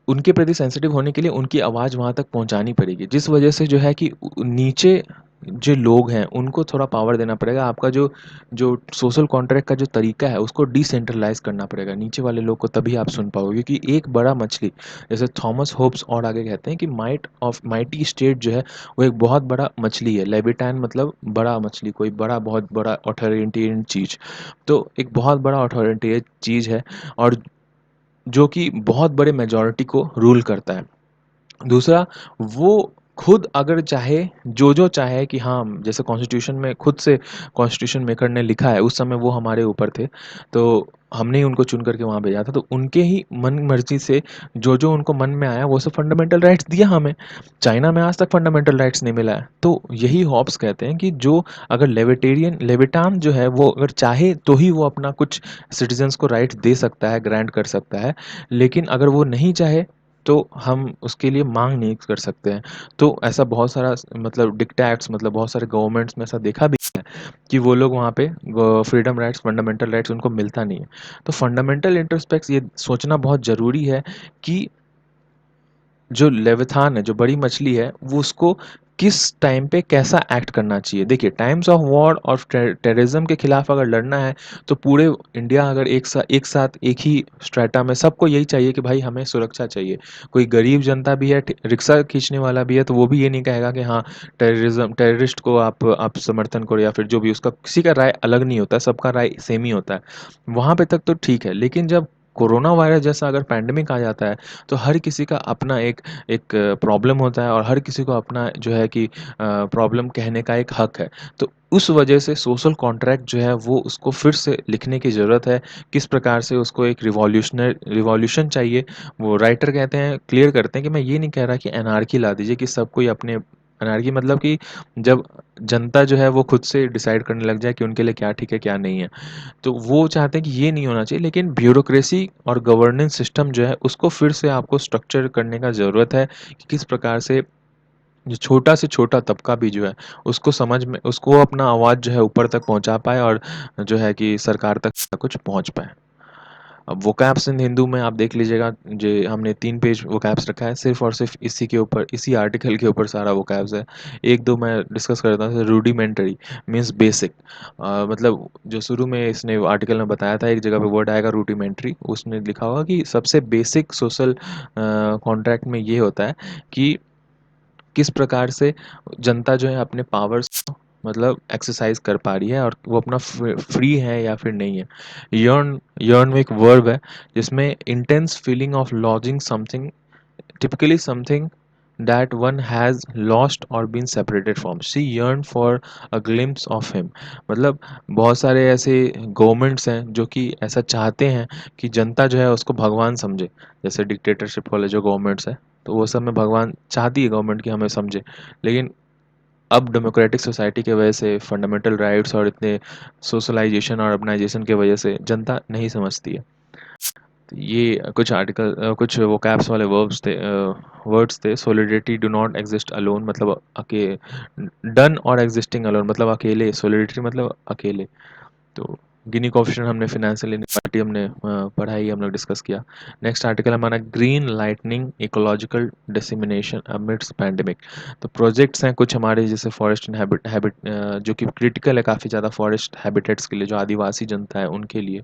उनके प्रति सेंसिटिव होने के लिए उनकी आवाज़ वहाँ तक पहुँचानी पड़ेगी। जिस वजह से जो है कि नीचे जो लोग हैं उनको थोड़ा पावर देना पड़ेगा। आपका जो जो सोशल कॉन्ट्रैक्ट का जो तरीका है उसको डिसेंट्रलाइज करना पड़ेगा नीचे वाले लोग को, तभी आप सुन पाओगे। क्योंकि एक बड़ा मछली, जैसे थॉमस होब्स और आगे कहते हैं कि माइटी स्टेट जो है वो एक बहुत बड़ा मछली है। लेविटैन मतलब बड़ा मछली, कोई बड़ा बहुत बड़ा अथॉरिटेरियन चीज़। तो एक बहुत बड़ा अथॉरिटेरियन चीज़ है, और जो कि बहुत बड़े मेजॉरिटी को रूल करता है। दूसरा, वो खुद अगर चाहे जो चाहे कि हाँ, जैसे कॉन्स्टिट्यूशन में खुद से कॉन्स्टिट्यूशन मेकर ने लिखा है, उस समय वो हमारे ऊपर थे, तो हमने ही उनको चुन करके वहाँ भेजा था, तो उनके ही मन मर्जी से जो उनको मन में आया वो सब फंडामेंटल राइट्स दिया हमें। चाइना में आज तक फंडामेंटल राइट्स नहीं मिला है। तो यही हॉब्स कहते हैं कि जो अगर लेविटान जो है वो अगर चाहे तो ही वो अपना कुछ सिटीजन्स को राइट्स दे सकता है, ग्रांट कर सकता है, लेकिन अगर वो नहीं चाहे तो हम उसके लिए मांग नहीं कर सकते हैं। तो ऐसा बहुत सारा मतलब डिक्टेट्स, मतलब बहुत सारे गवर्नमेंट्स में ऐसा देखा भी है कि वो लोग वहाँ पे फ्रीडम राइट्स, फंडामेंटल राइट्स उनको मिलता नहीं है। तो फंडामेंटल इंटरस्पेक्ट्स ये सोचना बहुत ज़रूरी है कि जो लेविथान है, जो बड़ी मछली है, वो उसको किस टाइम पे कैसा एक्ट करना चाहिए। देखिए, टाइम्स ऑफ वॉर और टेररिज्म के खिलाफ अगर लड़ना है तो पूरे इंडिया अगर एक साथ एक ही स्ट्रेटा में सबको यही चाहिए कि भाई हमें सुरक्षा चाहिए। कोई गरीब जनता भी है, रिक्शा खींचने वाला भी है, तो वो भी ये नहीं कहेगा कि हाँ टेररिस्ट को आप समर्थन करो, या फिर जो भी उसका किसी का राय अलग नहीं होता है, सबका राय सेम ही होता है। वहाँ पे तक तो ठीक है, लेकिन जब कोरोना वायरस जैसा अगर पैंडेमिक आ जाता है तो हर किसी का अपना एक एक प्रॉब्लम होता है, और हर किसी को अपना जो है कि प्रॉब्लम कहने का एक हक है। तो उस वजह से सोशल कॉन्ट्रैक्ट जो है वो उसको फिर से लिखने की ज़रूरत है। किस प्रकार से उसको एक रिवॉल्यूशन चाहिए। वो राइटर कहते हैं, क्लियर करते हैं कि मैं ये नहीं कह रहा कि एनार्की ला दीजिए, कि सब कोई अपने एनार्की मतलब कि जब जनता जो है वो खुद से डिसाइड करने लग जाए कि उनके लिए क्या ठीक है क्या नहीं है। तो वो चाहते हैं कि ये नहीं होना चाहिए, लेकिन ब्यूरोक्रेसी और गवर्नेंस सिस्टम जो है उसको फिर से आपको स्ट्रक्चर करने का ज़रूरत है कि किस प्रकार से जो छोटा से छोटा तबका भी जो है उसको समझ में, उसको अपना आवाज़ जो है ऊपर तक पहुंचा पाए, और जो है कि सरकार तक कुछ पहुंच पाए। अब वोकैब्स इन हिंदू में आप देख लीजिएगा, जो हमने 3 पेज वोकैब्स रखा है, सिर्फ़ और सिर्फ़ इसी के ऊपर, इसी आर्टिकल के ऊपर सारा वोकैब्स है। 1-2 मैं डिस्कस करता हूँ। जैसे रूडिमेंटरी मीन्स बेसिक, मतलब जो शुरू में इसने आर्टिकल में बताया था, एक जगह पे वर्ड आएगा रूडिमेंटरी, उसमें लिखा होगा कि सबसे बेसिक सोशल कॉन्ट्रैक्ट में ये होता है कि किस प्रकार से जनता जो है अपने पावर्स को मतलब एक्सरसाइज कर पा रही है, और वो अपना फ्री है या फिर नहीं है। यर्न यर्न में एक वर्ब है जिसमें intense feeling of lodging something, typically something that one has lost or been separated from. She yearned for a glimpse of him. मतलब बहुत सारे ऐसे गवर्नमेंट्स हैं जो कि ऐसा चाहते हैं कि जनता जो है उसको भगवान समझे। जैसे डिक्टेटरशिप वाले जो गवर्नमेंट्स हैं, तो वो सब में भगवान चाहती है गवर्नमेंट कि हमें समझे। लेकिन अब डेमोक्रेटिक सोसाइटी की वजह से, फंडामेंटल राइट्स और इतने सोशलाइजेशन और अर्बनाइजेशन की वजह से जनता नहीं समझती है। तो ये कुछ कुछ वोकैब्स वाले वर्ड्स थे। Solidity do not exist alone, मतलब अके डन और एग्जिस्टिंग अलोन मतलब अकेले, सॉलिडिटी मतलब अकेले। तो गिनी कोएफिशिएंट हमने, फाइनेंशियल इनइक्वालिटी हमने पढ़ाई, हम लोग डिस्कस किया। नेक्स्ट आर्टिकल हमारा green lightning ecological dissemination amidst pandemic. तो प्रोजेक्ट्स हैं कुछ हमारे, जैसे फॉरेस्ट एंड हैबिट जो कि क्रिटिकल है काफ़ी ज़्यादा फॉरेस्ट हैबिटेट्स के लिए, जो आदिवासी जनता है उनके लिए।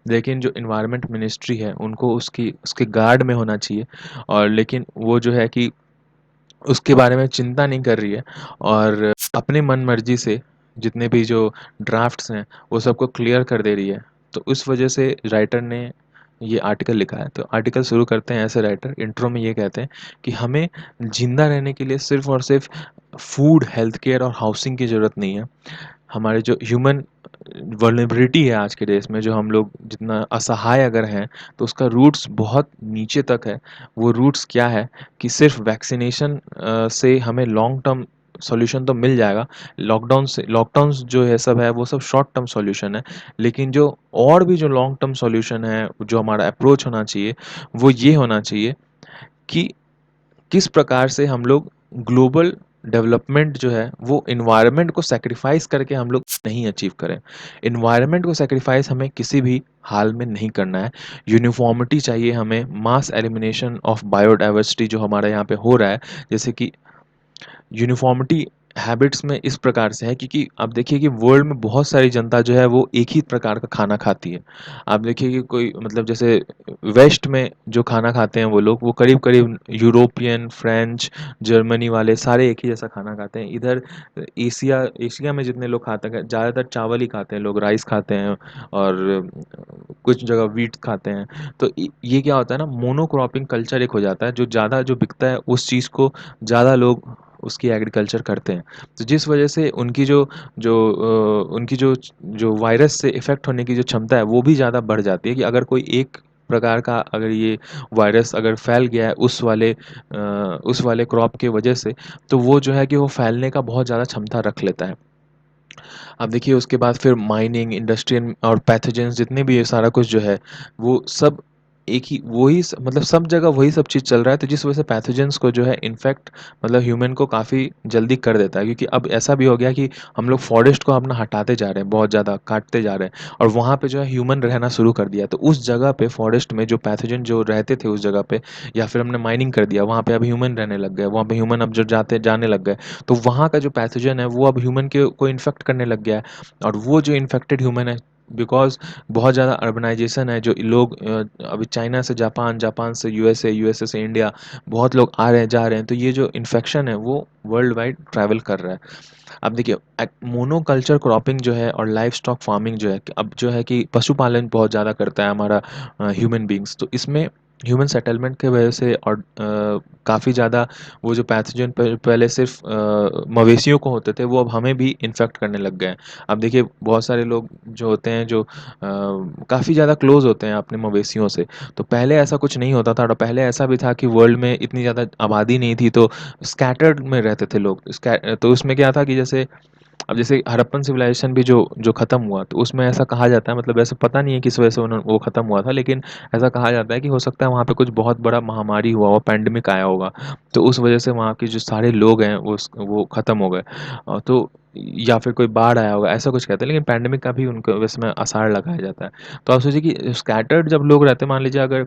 लेकिन जो इन्वायरमेंट मिनिस्ट्री है उनको उसकी उसके गार्ड में होना चाहिए, और लेकिन वो जो है कि उसके बारे में चिंता नहीं कर रही है, और अपने मन मर्जी से जितने भी जो ड्राफ्ट्स हैं वो सबको क्लियर कर दे रही है। तो उस वजह से राइटर ने ये आर्टिकल लिखा है। तो आर्टिकल शुरू करते हैं ऐसे, राइटर इंट्रो में ये कहते हैं कि हमें जिंदा रहने के लिए सिर्फ और सिर्फ फूड, हेल्थ केयर और हाउसिंग की ज़रूरत नहीं है। हमारे जो ह्यूमन वल्नरेबिलिटी है आज के देश में, जो हम लोग जितना असहाय अगर हैं, तो उसका रूट्स बहुत नीचे तक है। वो रूट्स क्या है कि सिर्फ वैक्सीनेशन से हमें लॉन्ग टर्म सॉल्यूशन तो मिल जाएगा। लॉकडाउन्स जो है सब है वो सब शॉर्ट टर्म सॉल्यूशन है। लेकिन जो और भी जो लॉन्ग टर्म सॉल्यूशन है, जो हमारा अप्रोच होना चाहिए, वो ये होना चाहिए कि किस प्रकार से हम लोग ग्लोबल डेवलपमेंट जो है वो इन्वायरमेंट को सैक्रिफाइस करके हम लोग नहीं अचीव करें। इन्वायरमेंट को सैक्रिफाइस हमें किसी भी हाल में नहीं करना है। यूनिफॉर्मिटी चाहिए हमें, मास एलिमिनेशन ऑफ बायोडाइवर्सिटी जो हमारे यहाँ पे हो रहा है। जैसे कि यूनिफॉर्मिटी हैबिट्स में इस प्रकार से है, क्योंकि आप देखिए कि वर्ल्ड में बहुत सारी जनता जो है वो एक ही प्रकार का खाना खाती है। आप देखिए कि कोई मतलब जैसे वेस्ट में जो खाना खाते हैं वो लोग, वो करीब करीब यूरोपियन, फ्रेंच, जर्मनी वाले सारे एक ही जैसा खाना खाते हैं। इधर एशिया एशिया में जितने लोग खाते हैं ज़्यादातर चावल ही खाते हैं लोग, राइस खाते हैं, और कुछ जगह वीट खाते हैं। तो ये क्या होता है ना, मोनोक्रॉपिंग कल्चर एक हो जाता है, जो ज़्यादा जो बिकता है उस चीज़ को ज़्यादा लोग उसकी एग्रीकल्चर करते हैं। तो जिस वजह से उनकी जो जो उनकी जो वायरस से इफ़ेक्ट होने की जो क्षमता है वो भी ज़्यादा बढ़ जाती है, कि अगर कोई एक प्रकार का अगर ये वायरस अगर फैल गया है उस वाले क्रॉप की वजह से, तो वो जो है कि वो फैलने का बहुत ज़्यादा क्षमता रख लेता है। अब देखिए उसके बाद फिर माइनिंग, इंडस्ट्री और पैथोजेंस जितने भी ये सारा कुछ जो है वो सब एक ही वही मतलब सब जगह वही सब चीज़ चल रहा है, तो जिस वजह से पैथोजेंस को जो है इन्फेक्ट मतलब ह्यूमन को काफ़ी जल्दी कर देता है, क्योंकि अब ऐसा भी हो गया कि हम लोग फॉरेस्ट को अपना हटाते जा रहे हैं, बहुत ज़्यादा काटते जा रहे हैं और वहाँ पे जो है ह्यूमन रहना शुरू कर दिया, तो उस जगह पे फॉरेस्ट में जो पैथोजन जो रहते थे उस जगह पे, या फिर हमने माइनिंग कर दिया वहाँ पे, अब ह्यूमन रहने लग गए वहाँ पे, ह्यूमन अब जो जाने लग गए, तो वहाँ का जो पैथोजन है वो अब ह्यूमन के को इन्फेक्ट करने लग गया है। और वो जो इन्फेक्टेड ह्यूमन है, बिकॉज बहुत ज़्यादा अर्बनाइजेशन है, जो लोग अभी चाइना से जापान, जापान से यूएसए, यूएसए से इंडिया, बहुत लोग आ रहे हैं जा रहे हैं, तो ये जो इन्फेक्शन है वो वर्ल्ड वाइड ट्रैवल कर रहा है। अब देखिए मोनोकल्चर क्रॉपिंग जो है और लाइफ स्टॉक फार्मिंग जो है, अब जो है कि पशुपालन बहुत ज़्यादा करता है हमारा ह्यूमन बींग्स, तो इसमें ह्यूमन सेटलमेंट के वजह से और काफ़ी ज़्यादा वो जो पैथोजन पहले सिर्फ मवेशियों को होते थे वो अब हमें भी इन्फेक्ट करने लग गए हैं। अब देखिए बहुत सारे लोग जो होते हैं जो काफ़ी ज़्यादा क्लोज होते हैं अपने मवेशियों से, तो पहले ऐसा कुछ नहीं होता था, और पहले ऐसा भी था कि वर्ल्ड में इतनी ज़्यादा आबादी नहीं थी, तो स्कैटर्ड में रहते थे लोग। तो उसमें क्या था कि जैसे अब जैसे हड़प्पन सिविलाइजेशन भी जो जो ख़त्म हुआ, तो उसमें ऐसा कहा जाता है, मतलब ऐसा पता नहीं है किस वजह से वो ख़त्म हुआ था, लेकिन ऐसा कहा जाता है कि हो सकता है वहाँ पे कुछ बहुत बड़ा महामारी हुआ हो, पैंडेमिक आया होगा, तो उस वजह से वहाँ के जो सारे लोग हैं वो ख़त्म हो गए। तो या फिर कोई बाढ़ आया होगा, ऐसा कुछ कहते हैं, लेकिन पैंडेमिक का भी उनको इसमें आसार लगाया जाता है। तो आप सोचिए कि स्कैटर्ड जब लोग रहते, मान लीजिए अगर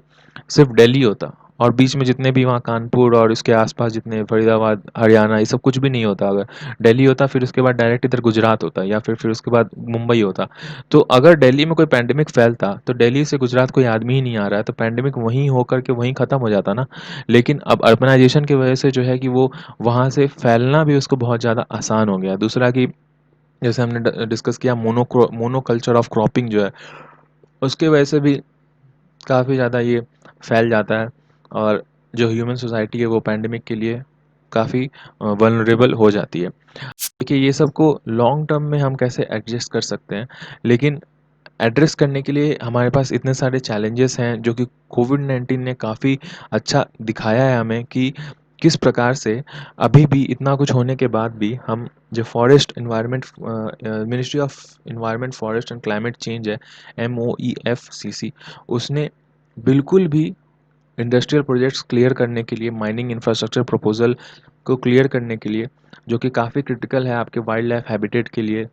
सिर्फ दिल्ली होता और बीच में जितने भी वहाँ कानपुर और उसके आसपास जितने फरीदाबाद, हरियाणा, ये सब कुछ भी नहीं होता, अगर दिल्ली होता, फिर उसके बाद डायरेक्ट इधर गुजरात होता, या फिर उसके बाद मुंबई होता, तो अगर दिल्ली में कोई पैंडेमिक फैलता तो दिल्ली से गुजरात कोई आदमी ही नहीं आ रहा है, तो पैंडेमिक वहीं होकर के वहीं ख़त्म हो जाता ना। लेकिन अब अर्बनाइजेशन की वजह से जो है कि वो वहाँ से फैलना भी उसको बहुत ज़्यादा आसान हो गया। दूसरा कि जैसे हमने डिस्कस किया मोनोकल्चर ऑफ क्रॉपिंग जो है, उसके वजह से भी काफ़ी ज़्यादा ये फैल जाता है, और जो ह्यूमन सोसाइटी है वो पैंडेमिक के लिए काफ़ी वल्नरेबल हो जाती है। देखिए ये सब को लॉन्ग टर्म में हम कैसे एडजस्ट कर सकते हैं, लेकिन एड्रेस करने के लिए हमारे पास इतने सारे चैलेंजेस हैं, जो कि कोविड-19 ने काफ़ी अच्छा दिखाया है हमें कि किस प्रकार से अभी भी इतना कुछ होने के बाद भी हम जो forest environment ministry of environment, forest and climate change है, MOEFCC, उसने बिल्कुल भी इंडस्ट्रियल प्रोजेक्ट्स क्लियर करने के लिए, माइनिंग इंफ्रास्ट्रक्चर प्रपोजल को क्लियर करने के लिए, जो कि काफ़ी क्रिटिकल है आपके वाइल्ड लाइफ हैबिटेट के लिए,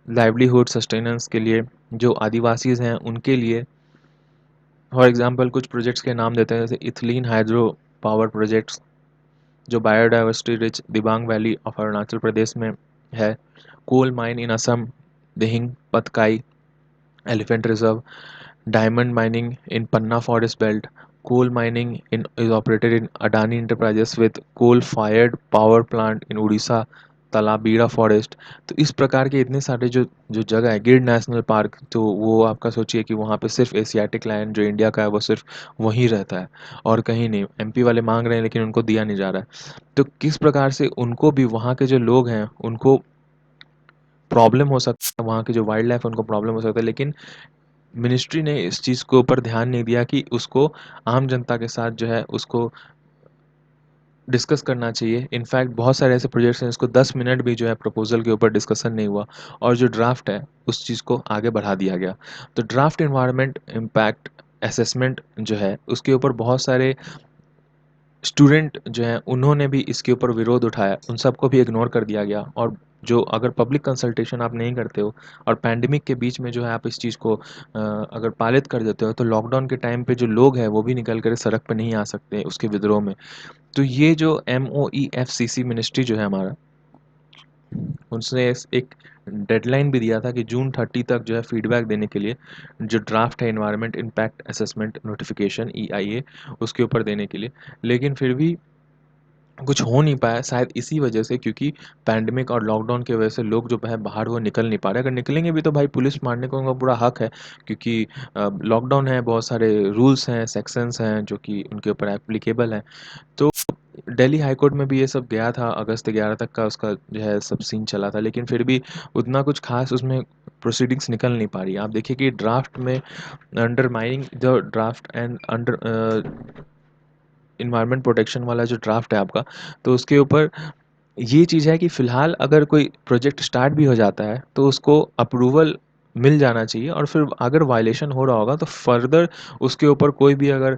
लाइवलीहुड सस्टेनेंस के लिए, जो आदिवासीज़ हैं उनके लिए। फॉर एग्जांपल कुछ प्रोजेक्ट्स के नाम देते हैं, जैसे इथिलीन हाइड्रो पावर प्रोजेक्ट्स, जो biodiversity rich Dibang valley of Arunachal Pradesh में है, coal mine in Assam, Dihing Patkai elephant reserve, diamond mining in Panna forest belt, coal mining in is operated in Adani Enterprises with coal-fired power plant in Odisha, Talabira forest. तो इस प्रकार के इतने सारे जो जो जगह है, गिर नेशनल पार्क, तो वो आपका सोचिए कि वहाँ पे सिर्फ एशियाटिक लायन जो इंडिया का है वो सिर्फ वहीं रहता है और कहीं नहीं। MP वाले मांग रहे हैं लेकिन उनको दिया नहीं जा रहा है, तो किस प्रकार से उनको भी, वहाँ के जो लोग हैं उनको प्रॉब्लम हो सकता है, वहाँ की जो वाइल्ड लाइफ है उनको प्रॉब्लम हो सकता है, लेकिन मिनिस्ट्री ने इस चीज़ के ऊपर ध्यान नहीं दिया कि उसको आम जनता के साथ जो है उसको डिस्कस करना चाहिए। इनफैक्ट बहुत सारे ऐसे प्रोजेक्ट्स हैं जिसको 10 मिनट भी जो है प्रपोजल के ऊपर डिस्कशन नहीं हुआ, और जो ड्राफ्ट है उस चीज़ को आगे बढ़ा दिया गया। तो ड्राफ्ट एनवायरनमेंट इम्पैक्ट असेसमेंट जो है उसके ऊपर बहुत सारे स्टूडेंट जो हैं उन्होंने भी इसके ऊपर विरोध उठाया, उन सबको भी इग्नोर कर दिया गया। और जो अगर पब्लिक कंसल्टेशन आप नहीं करते हो और पैंडेमिक के बीच में जो है आप इस चीज़ को अगर पालित कर देते हो, तो लॉकडाउन के टाइम पे जो लोग हैं वो भी निकल कर सड़क पे नहीं आ सकते उसके विद्रोह में। तो ये जो MOEFCC मिनिस्ट्री जो है हमारा, उसने एक डेडलाइन भी दिया था कि जून 30 तक जो है फीडबैक देने के लिए जो ड्राफ्ट है environment impact assessment notification EIA, उसके ऊपर देने के लिए। लेकिन फिर भी कुछ हो नहीं पाया, शायद इसी वजह से, क्योंकि पैंडेमिक और लॉकडाउन की वजह से लोग जो है बाहर वो निकल नहीं पा रहे। अगर निकलेंगे भी तो भाई पुलिस मारने का उनका पूरा हक है, क्योंकि लॉकडाउन है, बहुत सारे रूल्स हैं, सेक्शंस हैं जो कि उनके ऊपर एप्लीकेबल हैं। तो दिल्ली हाई कोर्ट में भी ये सब गया था, अगस्त 11 तक का उसका जो है सब सीन चला था, लेकिन फिर भी उतना कुछ खास उसमें प्रोसीडिंग्स निकल नहीं पा रही। आप देखिए कि ड्राफ्ट में अंडर माइनिंग जो draft and under environment protection वाला जो ड्राफ्ट है आपका, तो उसके ऊपर ये चीज़ है कि फ़िलहाल अगर कोई प्रोजेक्ट स्टार्ट भी हो जाता है तो उसको अप्रूवल मिल जाना चाहिए और फिर अगर वायलेशन हो रहा होगा तो फर्दर उसके ऊपर कोई भी अगर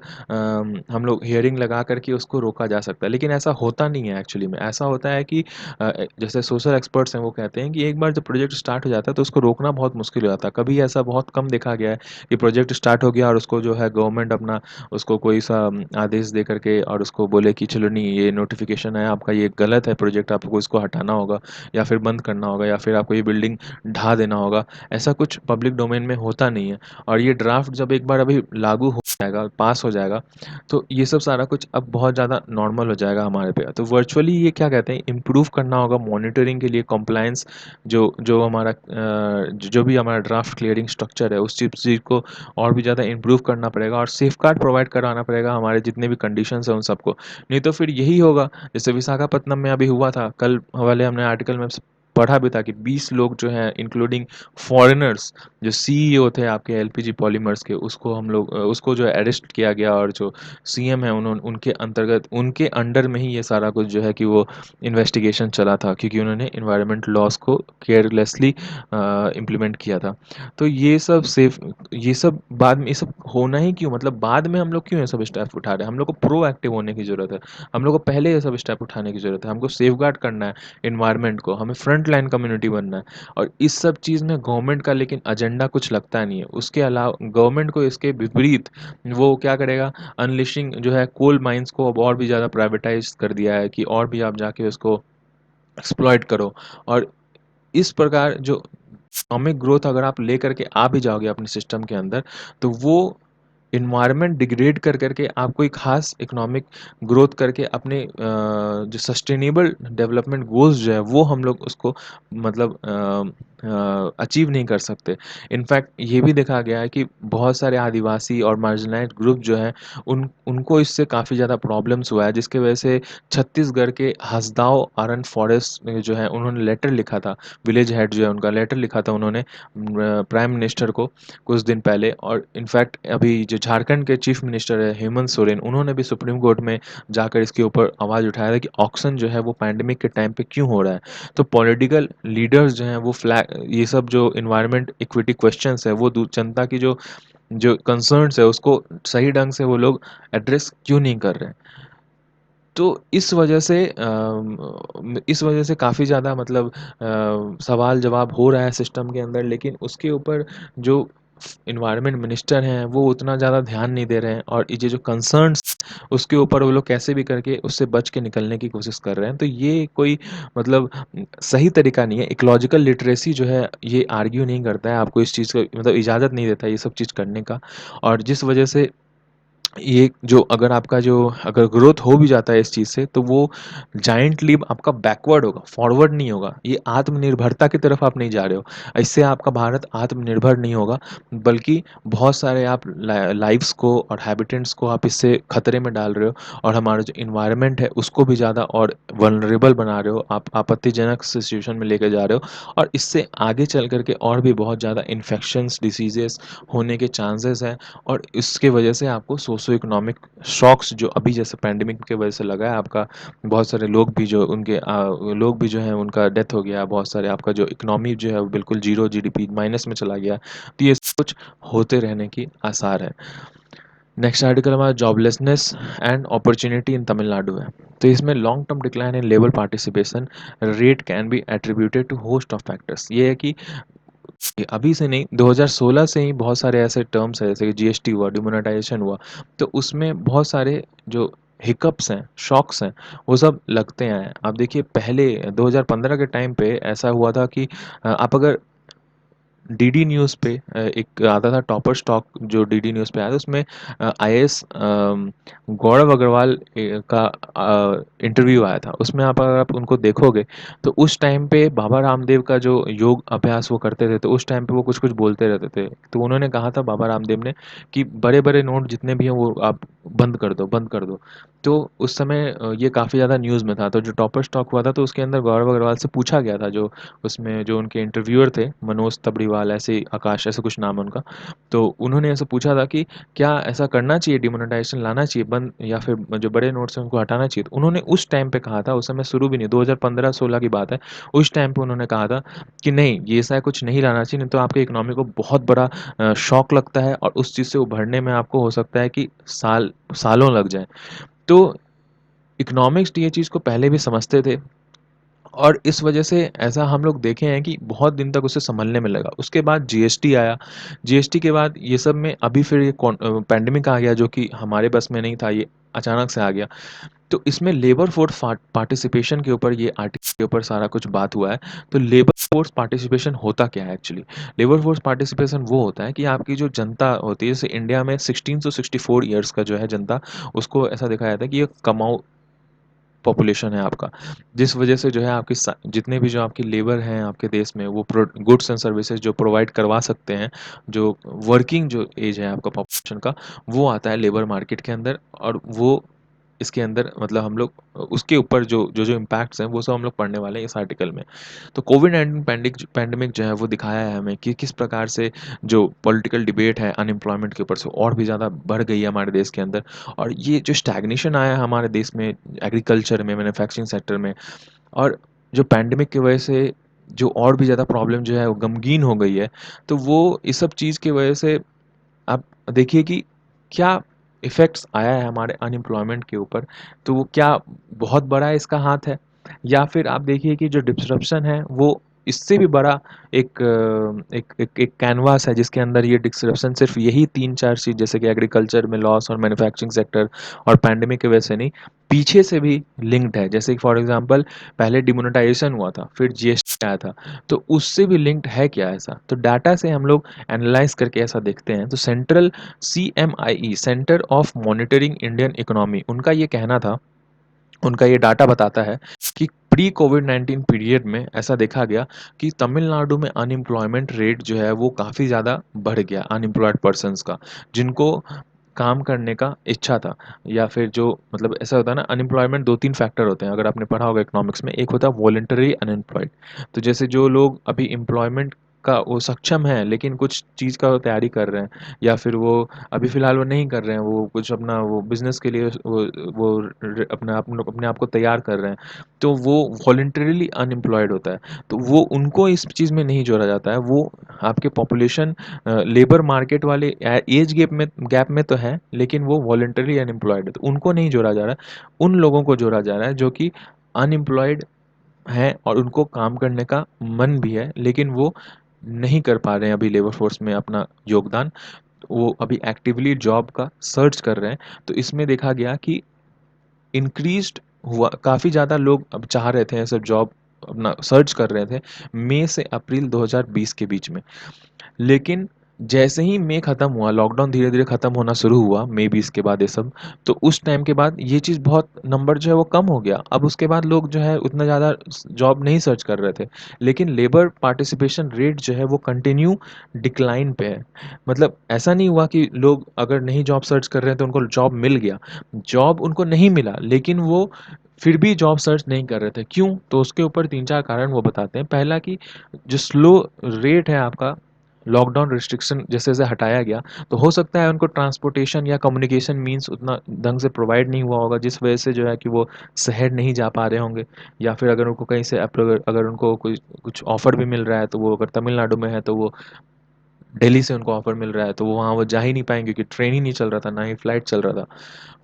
हम लोग हियरिंग लगा करके उसको रोका जा सकता है। लेकिन ऐसा होता नहीं है एक्चुअली में। ऐसा होता है कि जैसे सोशल एक्सपर्ट्स हैं वो कहते हैं कि एक बार जब प्रोजेक्ट स्टार्ट हो जाता है तो उसको रोकना बहुत मुश्किल हो जाता है। कभी ऐसा बहुत कम देखा गया है कि प्रोजेक्ट स्टार्ट हो गया और उसको जो है गवर्नमेंट अपना उसको कोई सा आदेश दे करके और उसको बोले कि चलो नहीं, ये नोटिफिकेशन है आपका, ये गलत है प्रोजेक्ट, आपको इसको हटाना होगा या फिर बंद करना होगा या फिर आपको ये बिल्डिंग ढा देना होगा। ऐसा कुछ पब्लिक डोमेन में होता नहीं है। और ये ड्राफ्ट जब एक बार अभी लागू हो जाएगा, पास हो जाएगा, तो ये सब सारा कुछ अब बहुत ज़्यादा नॉर्मल हो जाएगा हमारे पे। तो वर्चुअली ये क्या कहते हैं, इम्प्रूव करना होगा मॉनिटरिंग के लिए, कंप्लायंस जो जो हमारा जो भी हमारा ड्राफ्ट क्लियरिंग स्ट्रक्चर है उस चीज़ को और भी ज़्यादा इम्प्रूव करना पड़ेगा और सेफगार्ड प्रोवाइड कराना पड़ेगा हमारे जितने भी कंडीशंस हैं उन सबको। नहीं तो फिर यही होगा जैसे विशाखापत्तनम में अभी हुआ था, कल वाले हमने आर्टिकल में पढ़ा भी था कि 20 लोग जो हैं इंक्लूडिंग फॉरेनर्स, जो सीईओ थे आपके एलपीजी पॉलीमर्स के, उसको हम लोग उसको जो अरेस्ट किया गया और जो सीएम है उन्होंने उनके अंतर्गत उनके अंडर में ही ये सारा कुछ जो है कि वो इन्वेस्टिगेशन चला था क्योंकि उन्होंने इन्वायरमेंट लॉस को केयरलेसली इम्प्लीमेंट किया था। तो ये सब बाद में ये सब होना ही क्यों, मतलब बाद में हम लोग क्यों ये सब स्टेप उठा रहे हैं? हम लोग को प्रोएक्टिव होने की ज़रूरत है। हम लोग को पहले ये सब स्टेप उठाने की ज़रूरत है। हमको सेफगार्ड करना है इन्वायरमेंट को, हमें फ्रंट लाइन कम्युनिटी बनना है। और इस सब चीज़ में गवर्नमेंट का लेकिन एजेंडा कुछ लगता नहीं है। उसके अलावा गवर्नमेंट को इसके विपरीत वो क्या करेगा, अनलिशिंग जो है कोल माइंस को अब और भी ज़्यादा प्राइवेटाइज कर दिया है कि और भी आप जाके उसको एक्सप्लॉइट करो। और इस प्रकार जो इकोनॉमिक ग्रोथ अगर आप ले करके आ भी जाओगे अपने सिस्टम के अंदर, तो वो इन्वायरमेंट डिग्रेड कर करके आप कोई खास इकोनॉमिक ग्रोथ करके अपने जो सस्टेनेबल डेवलपमेंट गोल्स जो है वो हम लोग उसको मतलब अचीव नहीं कर सकते। इनफैक्ट ये भी देखा गया है कि बहुत सारे आदिवासी और मार्जिनलाइज्ड ग्रुप जो हैं उनको इससे काफ़ी ज़्यादा प्रॉब्लम्स हुआ है, जिसके वजह से छत्तीसगढ़ के हसदाव आरन फॉरेस्ट में जो है उन्होंने लेटर लिखा था, विलेज हेड जो है उनका लेटर लिखा था उन्होंने प्राइम मिनिस्टर को कुछ दिन पहले। और इनफैक्ट अभी जो झारखंड के चीफ मिनिस्टर है हेमंत सोरेन, उन्होंने भी सुप्रीम कोर्ट में जाकर इसके ऊपर आवाज़ उठाया था कि ऑक्शन जो है वो पैंडेमिक के टाइम पे क्यों हो रहा है। तो पॉलिटिकल लीडर्स जो हैं वो फ्लैग ये सब जो इन्वायरमेंट इक्विटी क्वेश्चंस है वो जनता की जो जो कंसर्न्स है उसको सही ढंग से वो लोग एड्रेस क्यों नहीं कर रहे हैं। तो इस वजह से काफ़ी ज़्यादा मतलब सवाल जवाब हो रहा है सिस्टम के अंदर, लेकिन उसके ऊपर जो इन्वायरमेंट मिनिस्टर हैं वो उतना ज़्यादा ध्यान नहीं दे रहे हैं और ये जो कंसर्न्स उसके ऊपर वो लोग कैसे भी करके उससे बच के निकलने की कोशिश कर रहे हैं। तो ये कोई मतलब सही तरीका नहीं है। इकोलॉजिकल लिटरेसी जो है ये आर्ग्यू नहीं करता है, आपको इस चीज़ का मतलब इजाज़त नहीं देता है ये सब चीज़ करने का। और जिस वजह से ये जो अगर ग्रोथ हो भी जाता है इस चीज़ से तो वो जायंट लीप आपका बैकवर्ड होगा, फॉरवर्ड नहीं होगा। ये आत्मनिर्भरता की तरफ आप नहीं जा रहे हो। इससे आपका भारत आत्मनिर्भर नहीं होगा, बल्कि बहुत सारे आप लाइव्स को और हैबिटेट्स को आप इससे खतरे में डाल रहे हो और हमारा जो इन्वायरमेंट है उसको भी ज़्यादा और वल्नरेबल बना रहे हो, आप आपत्तिजनक सिचुएशन में लेके जा रहे हो। और इससे आगे चल करके और भी बहुत ज़्यादा इन्फेक्शंस डिसीजेस होने के चांसेस हैं। और इसके वजह से आपको सोशो इकोनॉमिक शॉक्स जो अभी जैसे पैंडेमिक की वजह से लगा है आपका, बहुत सारे लोग भी जो लोग भी जो हैं उनका डेथ हो गया, बहुत सारे आपका जो इकोनॉमी जो है वो बिल्कुल जीरो जीडीपी माइनस में चला गया। तो ये सब कुछ होते रहने की आसार है। नेक्स्ट आर्टिकल हमारा joblessness and opportunity in Tamil Nadu है। तो इसमें long term decline in labour participation rate can be attributed to host of factors. ये है कि ये अभी से नहीं, 2016 से ही बहुत सारे ऐसे टर्म्स हैं जैसे कि जीएसटी हुआ, डिमोनेटाइजेशन हुआ, तो उसमें बहुत सारे जो हिकअप्स हैं, शॉक्स हैं, वो सब लगते हैं। आप देखिए पहले 2015 के टाइम पे ऐसा हुआ था कि आप अगर डीडी न्यूज़ पे एक आता था टॉपर स्टॉक, जो डीडी न्यूज़ पे आया था उसमें आईएएस गौरव अग्रवाल का इंटरव्यू आया था। उसमें आप अगर आप उनको देखोगे तो उस टाइम पे बाबा रामदेव का जो योग अभ्यास वो करते थे, तो उस टाइम पे वो कुछ कुछ बोलते रहते थे। तो उन्होंने कहा था बाबा रामदेव ने कि बड़े बड़े नोट जितने भी हैं वो आप बंद कर दो, बंद कर दो। तो उस समय ये काफ़ी ज़्यादा न्यूज़ में था। तो जो टॉपर स्टॉक हुआ था तो उसके अंदर गौरव अग्रवाल से पूछा गया था, जो उसमें जो उनके इंटरव्यूअर थे मनोज तबरीवाल, अग्रवाल ऐसे, आकाश ऐसा कुछ नाम है उनका। तो उन्होंने ऐसा पूछा था कि क्या ऐसा करना चाहिए, डिमोनेटाइजेशन लाना चाहिए बंद, या फिर जो बड़े नोट्स हैं उनको हटाना चाहिए? तो उन्होंने उस टाइम पे कहा था, उस समय शुरू भी नहीं, 2015-16 की बात है, उस टाइम पे उन्होंने कहा था कि नहीं, ये ऐसा कुछ नहीं लाना चाहिए, नहीं तो आपके इकोनॉमी को बहुत बड़ा शॉक लगता है और उस चीज़ से उभरने में आपको हो सकता है कि सालों लग जाएँ। तो इकोनॉमिक्स ये चीज़ को पहले भी समझते थे और इस वजह से ऐसा हम लोग देखे हैं कि बहुत दिन तक उसे सँभलने में लगा। उसके बाद जीएसटी आया, जीएसटी के बाद ये सब में अभी फिर ये पैंडेमिक आ गया, जो कि हमारे बस में नहीं था, ये अचानक से आ गया। तो इसमें लेबर फोर्स पार्टिसिपेशन के ऊपर, ये आर्टिकल के ऊपर सारा कुछ बात हुआ है। तो लेबर फोर्स पार्टिसिपेशन होता क्या है एक्चुअली? लेबर फोर्स पार्टिसिपेशन वो होता है कि आपकी जो जनता होती है, जैसे इंडिया में 16 टू 64 ईयर्स का जो है जनता, उसको ऐसा देखा जाता है कि ये कमाऊ पॉपुलेशन है आपका, जिस वजह से जो है आपकी जितने भी जो आपकी लेबर हैं आपके देश में, वो गुड्स एंड सर्विसेज जो प्रोवाइड करवा सकते हैं, जो वर्किंग जो एज है आपका पॉपुलेशन का, वो आता है लेबर मार्केट के अंदर। और वो इसके अंदर मतलब हम लोग उसके ऊपर जो इम्पैक्ट्स हैं वो सब हम लोग पढ़ने वाले हैं इस आर्टिकल में। तो कोविड-19 पैंडेमिक जो है वो दिखाया है हमें कि किस प्रकार से जो पॉलिटिकल डिबेट है अनएम्प्लॉयमेंट के ऊपर से और भी ज़्यादा बढ़ गई है हमारे देश के अंदर। और ये जो स्टैग्नेशन आया है हमारे देश में एग्रीकल्चर में, मैन्युफैक्चरिंग सेक्टर में, और जो पैंडेमिक की वजह से जो और भी ज़्यादा प्रॉब्लम जो है वो गमगीन हो गई है, तो वो इस सब चीज़ की वजह से आप देखिए कि क्या इफ़ेक्ट्स आया है हमारे अनएम्प्लॉयमेंट के ऊपर, तो वो क्या बहुत बड़ा इसका हाथ है? या फिर आप देखिए कि जो डिसरप्शन है वो इससे भी बड़ा एक कैनवास है, जिसके अंदर ये डिसरप्शन सिर्फ़ यही 3-4 चीज़, जैसे कि एग्रीकल्चर में लॉस और मैन्युफैक्चरिंग सेक्टर और पैंडेमिक की वजह से नहीं, पीछे से भी लिंक्ड है। जैसे कि फॉर एग्ज़ाम्पल पहले डिमोनेटाइज़ेशन हुआ था, फिर जीएसटी आया था, तो उससे भी लिंक्ड है क्या ऐसा? तो डाटा से हम लोग एनालाइज़ करके ऐसा देखते हैं। तो central CMIE, centre of monitoring Indian economy, उनका ये कहना था, उनका ये डाटा बताता है कि प्री कोविड-19 पीरियड में ऐसा देखा गया कि तमिलनाडु में अनएम्प्लॉयमेंट रेट जो है वो काफ़ी ज़्यादा बढ़ गया, अनएम्प्लॉयड पर्सन्स का, जिनको काम करने का इच्छा था, या फिर जो मतलब ऐसा होता है ना, अनएम्प्लॉयमेंट 2-3 फैक्टर होते हैं, अगर आपने पढ़ा होगा इकोनॉमिक्स में। एक होता है वॉलंटरी अनएम्प्लॉयड, तो जैसे जो लोग अभी एम्प्लॉयमेंट का वो सक्षम है लेकिन कुछ चीज़ का तैयारी कर रहे हैं, या फिर वो अभी फ़िलहाल वो नहीं कर रहे हैं, वो कुछ अपना वो बिज़नेस के लिए वो अपने आप को तैयार कर रहे हैं, तो वो वॉलंटरीली अनएम्प्लॉयड होता है। तो वो उनको इस चीज़ में नहीं जोड़ा जाता है, वो आपके पॉपुलेशन लेबर मार्केट वाले एज गैप में तो है, लेकिन वो वॉलंटरी अनएम्प्लॉयड है, तो उनको नहीं जोड़ा जा रहा है। उन लोगों को जोड़ा जा रहा है जो कि अनएम्प्लॉयड हैं और उनको काम करने का मन भी है, लेकिन वो नहीं कर पा रहे हैं अभी लेबर फोर्स में अपना योगदान। वो अभी एक्टिवली जॉब का सर्च कर रहे हैं। तो इसमें देखा गया कि इंक्रीज़्ड हुआ, काफ़ी ज़्यादा लोग अब चाह रहे थे ऐसा जॉब, अपना सर्च कर रहे थे मई से अप्रैल 2020 के बीच में। लेकिन जैसे ही मई खत्म हुआ, लॉकडाउन धीरे-धीरे खत्म होना शुरू हुआ, मई 20 के बाद ये सब, तो उस टाइम के बाद ये चीज़ बहुत नंबर जो है वो कम हो गया। अब उसके बाद लोग जो है उतना ज़्यादा जॉब नहीं सर्च कर रहे थे। लेकिन लेबर पार्टिसिपेशन रेट जो है वो कंटिन्यू डिक्लाइन पे है। मतलब ऐसा नहीं हुआ कि लोग अगर नहीं जॉब सर्च कर रहे हैं तो उनको जॉब मिल गया। जॉब उनको नहीं मिला, लेकिन वो फिर भी जॉब सर्च नहीं कर रहे थे। क्यों? तो उसके ऊपर 3-4 कारण वो बताते हैं। पहला कि जो स्लो रेट है आपका, लॉकडाउन रिस्ट्रिक्शन जैसे-जैसे हटाया गया, तो हो सकता है उनको ट्रांसपोर्टेशन या कम्युनिकेशन मीन्स उतना ढंग से प्रोवाइड नहीं हुआ होगा, जिस वजह से जो है कि वो शहर नहीं जा पा रहे होंगे। या फिर अगर उनको कहीं से अगर उनको कोई कुछ ऑफ़र भी मिल रहा है, तो वो अगर तमिलनाडु में है, तो वो दिल्ली से उनको ऑफ़र मिल रहा है, तो वो वहाँ वो जा ही नहीं पाएँगे, क्योंकि ट्रेन ही नहीं चल रहा था, ना ही फ्लाइट चल रहा था।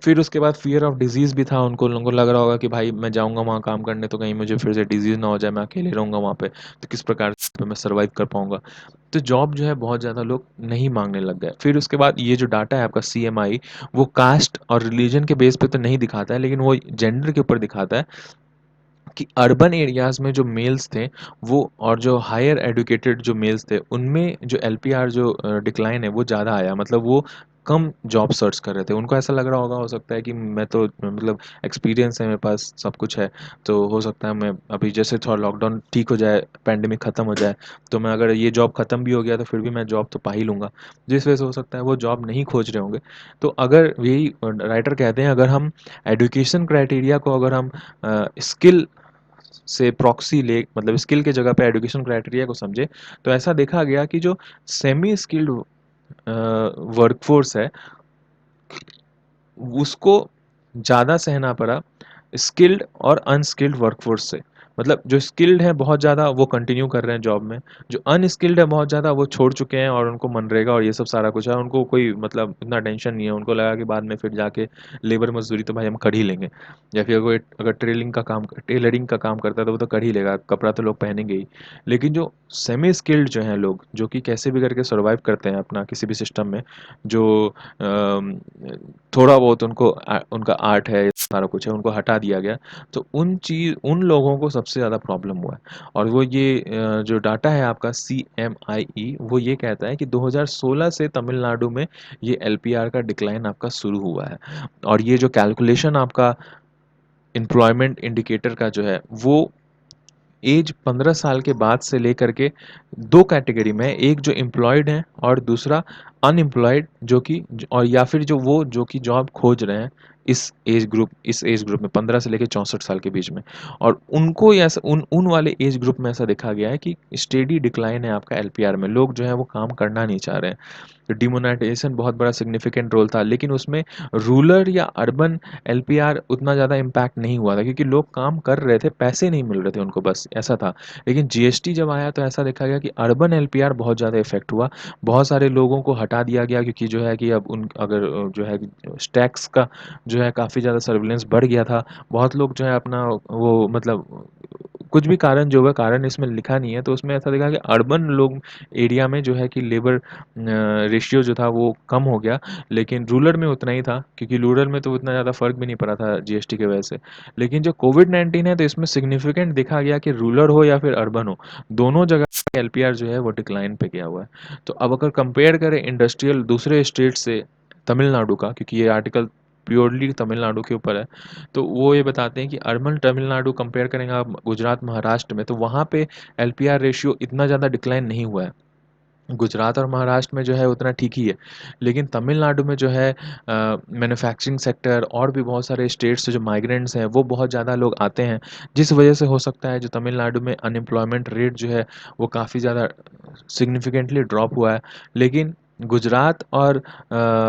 फिर उसके बाद फ़ियर ऑफ डिज़ीज़ भी था, उनको लोगों को लग रहा होगा कि भाई मैं जाऊँगा वहाँ काम करने, तो कहीं मुझे फिर से डिज़ीज़ ना हो जाए, मैं अकेले रहूँगा वहाँ पे, तो किस प्रकार से मैं सर्वाइव कर पाऊँगा। तो जॉब जो है बहुत ज़्यादा लोग नहीं माँगने लग गए। फिर उसके बाद ये जो डाटा है आपका सीएमआई, वो कास्ट और रिलीजन के बेस पे तो नहीं दिखाता है, लेकिन वो जेंडर के ऊपर दिखाता है कि अर्बन एरियाज़ में जो मेल्स थे, वो और जो हायर एजुकेटेड जो मेल्स थे, उनमें जो एलपीआर जो डिक्लाइन है वो ज़्यादा आया। मतलब वो कम जॉब सर्च कर रहे थे। उनको ऐसा लग रहा होगा, हो सकता है कि मैं तो मतलब एक्सपीरियंस है मेरे पास, सब कुछ है, तो हो सकता है मैं अभी जैसे थोड़ा लॉकडाउन ठीक हो जाए, पैंडेमिक ख़त्म हो जाए, तो मैं अगर ये जॉब ख़त्म भी हो गया तो फिर भी मैं जॉब तो पा ही लूँगा। जिस वजह से हो सकता है वो जॉब नहीं खोज रहे होंगे। तो अगर यही राइटर कहते हैं, अगर हम एजुकेशन क्राइटेरिया को अगर हम स्किल से प्रॉक्सी ले, मतलब स्किल के जगह पे एजुकेशन क्राइटेरिया को समझे, तो ऐसा देखा गया कि जो सेमी स्किल्ड वर्कफोर्स है उसको ज़्यादा सहना पड़ा स्किल्ड और अनस्किल्ड वर्कफोर्स से। मतलब जो स्किल्ड है बहुत ज़्यादा वो कंटिन्यू कर रहे हैं जॉब में, जो अनस्किल्ड है बहुत ज़्यादा वो छोड़ चुके हैं और उनको मनरेगा और ये सब सारा कुछ है, उनको कोई मतलब इतना टेंशन नहीं है, उनको लगा कि बाद में फिर जाके लेबर मजदूरी तो भाई हम कर ही लेंगे, या फिर कोई अगर टेलरिंग का काम करता है तो वो तो कर ही लेगा, कपड़ा तो लोग पहनेंगे ही। लेकिन जो सेमी स्किल्ड जो हैं लोग, जो कि कैसे भी करके सर्वाइव करते हैं अपना किसी भी सिस्टम में, जो अम, थोड़ा बहुत उनका आर्ट है, सारा कुछ है, उनको हटा दिया गया, तो उन लोगों को सबसे ज़्यादा प्रॉब्लम हुआ है। और वो ये जो डाटा है आपका CMIE वो ये कहता है कि 2016 से तमिलनाडु में ये LPR का डिक्लाइन आपका शुरू हुआ है। और ये जो कैलकुलेशन आपका एम्प्लॉयमेंट इंडिकेटर का जो है वो एज 15 साल के बाद से लेकर के दो कैटेगरी में है, एक जो एम्प्लॉयड है और दूसरा अनएम्प्लॉयड, जो कि और या फिर जो कि जॉब खोज रहे हैं इस एज ग्रुप में 15 से लेकर 64 साल के बीच में। और उनको ये ऐसा उन वाले एज ग्रुप में ऐसा देखा गया है कि स्टेडी डिक्लाइन है आपका LPR में, लोग जो है वो काम करना नहीं चाह रहे हैं। तो डिमोनेटाइजेशन बहुत बड़ा सिग्निफिकेंट रोल था, लेकिन उसमें रूरल या अर्बन LPR उतना ज़्यादा इम्पैक्ट नहीं हुआ था, क्योंकि लोग काम कर रहे थे, पैसे नहीं मिल रहे थे उनको, बस ऐसा था। लेकिन GST जब आया तो ऐसा देखा गया कि अर्बन LPR बहुत ज़्यादा इफेक्ट हुआ, बहुत सारे लोगों को हटा दिया गया, क्योंकि जो है कि अब उन अगर जो है टैक्स का जो है काफ़ी ज़्यादा सर्विलेंस बढ़ गया था। बहुत लोग जो है अपना वो मतलब कुछ भी कारण जो होगा, कारण इसमें लिखा नहीं है, तो उसमें ऐसा देखा कि अर्बन लोग एरिया में जो है कि लेबर रेशियो जो था वो कम हो गया, लेकिन रूरल में उतना ही था, क्योंकि रूरल में तो उतना ज़्यादा फर्क भी नहीं पड़ा था GST की वजह से। लेकिन जो कोविड-19 है तो इसमें सिग्निफिकेंट देखा गया कि रूरल हो या फिर अर्बन हो, दोनों जगह LPR जो है वो डिक्लाइन पे गया हुआ है। तो अब अगर कंपेयर करें इंडस्ट्रियल दूसरे स्टेट से तमिलनाडु का, क्योंकि ये आर्टिकल प्योरली तमिलनाडु के ऊपर है, तो वो ये बताते हैं कि अर्बन तमिलनाडु कंपेयर करेंगे आप गुजरात महाराष्ट्र में, तो वहाँ पे LPR रेशियो इतना ज़्यादा डिक्लाइन नहीं हुआ है। गुजरात और महाराष्ट्र में जो है उतना ठीक ही है, लेकिन तमिलनाडु में जो है मैन्युफैक्चरिंग सेक्टर और भी बहुत सारे स्टेट्स से जो माइग्रेंट्स हैं वो बहुत ज़्यादा लोग आते हैं, जिस वजह से हो सकता है जो तमिलनाडु में अनएम्प्लॉयमेंट रेट जो है वो काफ़ी ज़्यादा सिग्निफिकेंटली ड्रॉप हुआ है। लेकिन गुजरात और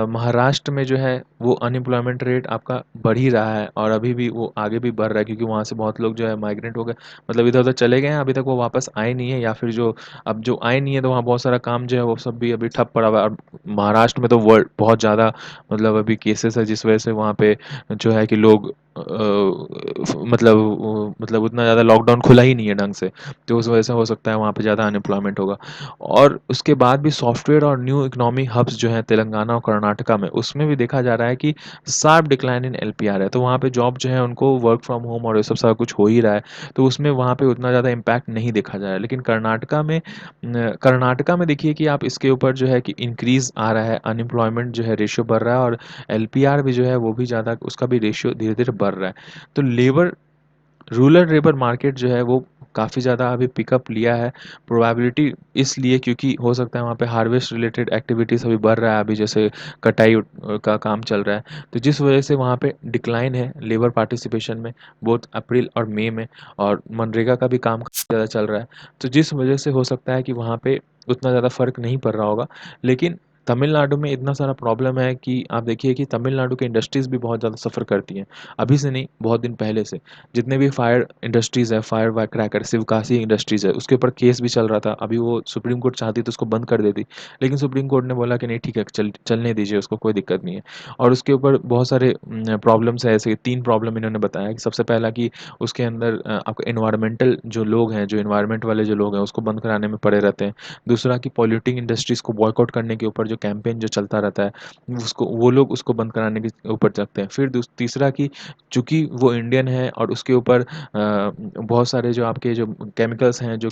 महाराष्ट्र में जो है वो अनएम्प्लॉयमेंट रेट आपका बढ़ ही रहा है, और अभी भी वो आगे भी बढ़ रहा है, क्योंकि वहाँ से बहुत लोग जो है माइग्रेंट हो गए, मतलब इधर उधर चले गए हैं, अभी तक वो वापस आए नहीं है, या फिर जो अब जो आए नहीं है तो वहाँ बहुत सारा काम जो है वो सब भी अभी ठप पड़ा हुआ है। और महाराष्ट्र में तो वर्ल्ड बहुत ज़्यादा मतलब अभी केसेस है, जिस वजह से वहाँ पे जो है कि लोग मतलब उतना ज़्यादा लॉकडाउन खुला ही नहीं है ढंग से, तो उस वजह से हो सकता है वहाँ पे ज़्यादा अनएम्प्लॉयमेंट होगा। और उसके बाद भी सॉफ्टवेयर और न्यू इकोनॉमी हब्स जो हैं तेलंगाना और कर्नाटका में, उसमें भी देखा जा रहा है कि शार्प डिक्लाइन इन LPR है, तो वहाँ पे जॉब जो है उनको वर्क फ्रॉम होम और ये सब सारा कुछ हो ही रहा है, तो उसमें वहाँ पे उतना ज़्यादा इम्पैक्ट नहीं देखा जा रहा है। लेकिन कर्नाटका में देखिए कि आप इसके ऊपर जो है कि इंक्रीज़ आ रहा है, अनएम्प्लॉयमेंट जो है रेशियो बढ़ रहा है, और LPR भी जो है वो भी ज़्यादा उसका भी रेशियो धीरे धीरे बढ़ रहा है। तो रूरल लेबर मार्केट जो है वो काफ़ी ज़्यादा अभी पिकअप लिया है, प्रोबेबिलिटी इसलिए क्योंकि हो सकता है वहाँ पे हार्वेस्ट रिलेटेड एक्टिविटीज़ अभी बढ़ रहा है, अभी जैसे का काम चल रहा है, तो जिस वजह से वहाँ पे डिक्लाइन है लेबर पार्टिसिपेशन में, बोथ अप्रैल और मई में। और मनरेगा का भी काम काफ़ी ज़्यादा चल रहा है, तो जिस वजह से हो सकता है कि वहाँ पे उतना ज़्यादा फ़र्क नहीं पड़ रहा होगा। लेकिन तमिलनाडु में इतना सारा प्रॉब्लम है कि आप देखिए कि तमिलनाडु की इंडस्ट्रीज़ भी बहुत ज़्यादा सफ़र करती हैं, अभी से नहीं बहुत दिन पहले से। जितने भी फायर इंडस्ट्रीज़ है, fire wire cracker Sivakasi industries है, उसके ऊपर केस भी चल रहा था, अभी वो सुप्रीम कोर्ट चाहती तो उसको बंद कर देती, लेकिन सुप्रीम कोर्ट ने बोला कि नहीं ठीक है, चलने दीजिए उसको, कोई दिक्कत नहीं है। और उसके ऊपर बहुत सारे प्रॉब्लम्स है, ऐसे 3 प्रॉब्लम इन्होंने बताया कि सबसे पहला कि उसके अंदर आपको एनवायरमेंटल जो लोग हैं, जो एनवायरमेंट वाले जो लोग हैं उसको बंद कराने में पड़े रहते हैं। दूसरा कि पॉल्यूटिंग इंडस्ट्रीज़ को बॉयकॉट करने के ऊपर जो कैंपेन जो चलता रहता है, उसको वो लोग उसको बंद कराने के ऊपर चलते हैं। फिर तीसरा कि चूँकि वो इंडियन है और उसके ऊपर बहुत सारे जो आपके जो केमिकल्स हैं जो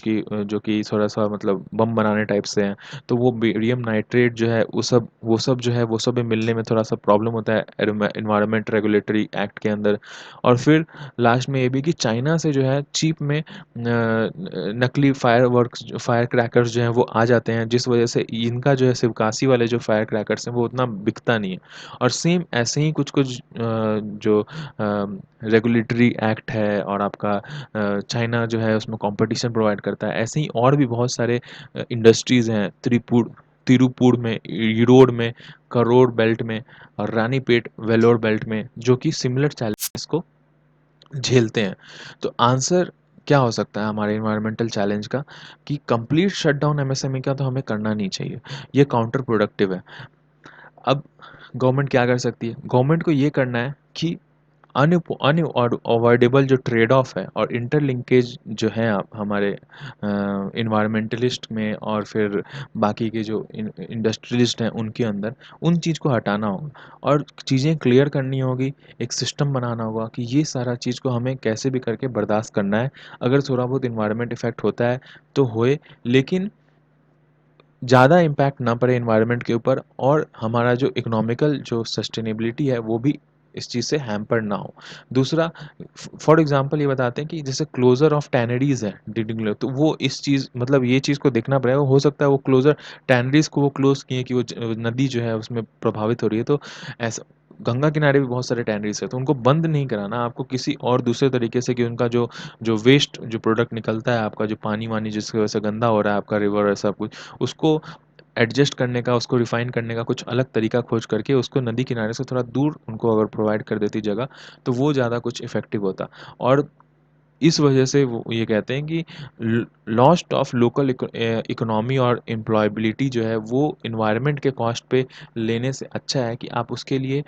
कि थोड़ा-सा मतलब बम बनाने टाइप से हैं, तो वो बेरियम नाइट्रेट जो है वो सब जो है वो सब भी मिलने में थोड़ा-सा प्रॉब्लम होता है एनवायरनमेंट रेगुलेटरी एक्ट के अंदर। और फिर लास्ट में ये भी कि चाइना से जो है चीप में नकली फायर क्रैकर्स जो हैं वो आ जाते हैं, जिस वजह से इनका जो है शिवकाशी वाले जो फायर क्रैकर्स हैं वो उतना बिकता नहीं है। और सेम ऐसे ही कुछ कुछ जो रेगुलेटरी एक्ट है और आपका चाइना जो है उसमें कंपटीशन प्रोवाइड करता है, ऐसे ही और भी बहुत सारे इंडस्ट्रीज़ हैं तिरुपुर में, ईरोड में, करोड़ बेल्ट में और रानीपेट वेलोर बेल्ट में, जो कि सिमिलर चैलेंजेस को झेलते हैं। तो आंसर क्या हो सकता है हमारे इन्वायरमेंटल चैलेंज का, कि कंप्लीट शटडाउन एमएसएमई का तो हमें करना नहीं चाहिए, ये काउंटर प्रोडक्टिव है। अब गवर्नमेंट क्या कर सकती है? गवर्नमेंट को ये करना है कि अनअवॉइडेबल जो ट्रेड ऑफ है और इंटरलिंकेज जो है आप हमारे इन्वायरमेंटलिस्ट में और फिर बाकी के जो इंडस्ट्रियलिस्ट हैं उनके अंदर, उन चीज़ को हटाना होगा और चीज़ें क्लियर करनी होगी। एक सिस्टम बनाना होगा कि ये सारा चीज़ को हमें कैसे भी करके बर्दाश्त करना है। अगर थोड़ा बहुत इन्वायरमेंट इफेक्ट होता है तो होए, लेकिन ज़्यादा इम्पैक्ट ना पड़े एनवायरनमेंट के ऊपर और हमारा जो इकोनॉमिकल जो सस्टेनेबिलिटी है वो भी इस चीज़ से हैम्पर ना हो। दूसरा, फॉर एग्जांपल ये बताते हैं कि जैसे क्लोज़र ऑफ टैनरीज़ है डिडिंगले, तो वो इस चीज़ मतलब ये चीज़ को देखना पड़ेगा। हो सकता है वो क्लोज़र टैनरीज़ को वो क्लोज़ किए कि वो नदी जो है उसमें प्रभावित हो रही है, तो ऐसा गंगा किनारे भी बहुत सारे टैनरीज़ है, तो उनको बंद नहीं कराना आपको किसी और दूसरे तरीके से, कि उनका जो जो वेस्ट जो प्रोडक्ट निकलता है, आपका जो पानी वानी जिसकी वजह से गंदा हो रहा है आपका रिवर ऐसा कुछ, उसको एडजस्ट करने का, उसको रिफ़ाइन करने का कुछ अलग तरीका खोज करके उसको नदी किनारे से थोड़ा दूर उनको अगर प्रोवाइड कर देती जगह, तो वो ज़्यादा कुछ इफ़ेक्टिव होता। और इस वजह से वो ये कहते हैं कि लॉस्ट ऑफ लोकल इकोनॉमी और एम्प्लॉयबिलिटी जो है वो एनवायरनमेंट के कॉस्ट पे लेने से अच्छा है कि आप उसके लिए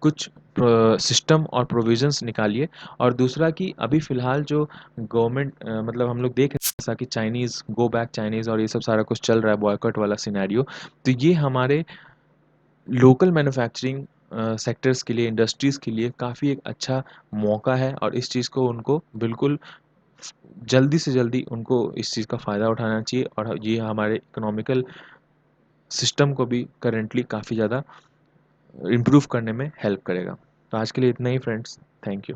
कुछ सिस्टम और प्रोविजंस निकालिए। और दूसरा कि अभी फ़िलहाल जो गवर्नमेंट मतलब हम लोग देख रहे हैं जैसा कि चाइनीज़ गो बैक चाइनीज़ और ये सब सारा कुछ चल रहा है, बॉयकॉट वाला सिनेरियो, तो ये हमारे लोकल मैन्युफैक्चरिंग सेक्टर्स के लिए, इंडस्ट्रीज़ के लिए काफ़ी एक अच्छा मौका है और इस चीज़ को उनको बिल्कुल जल्दी से जल्दी उनको इस चीज़ का फ़ायदा उठाना चाहिए और ये हमारे इकोनॉमिकल सिस्टम को भी करेंटली काफ़ी ज़्यादा इम्प्रूव करने में हेल्प करेगा। तो आज के लिए इतना ही फ्रेंड्स, थैंक यू।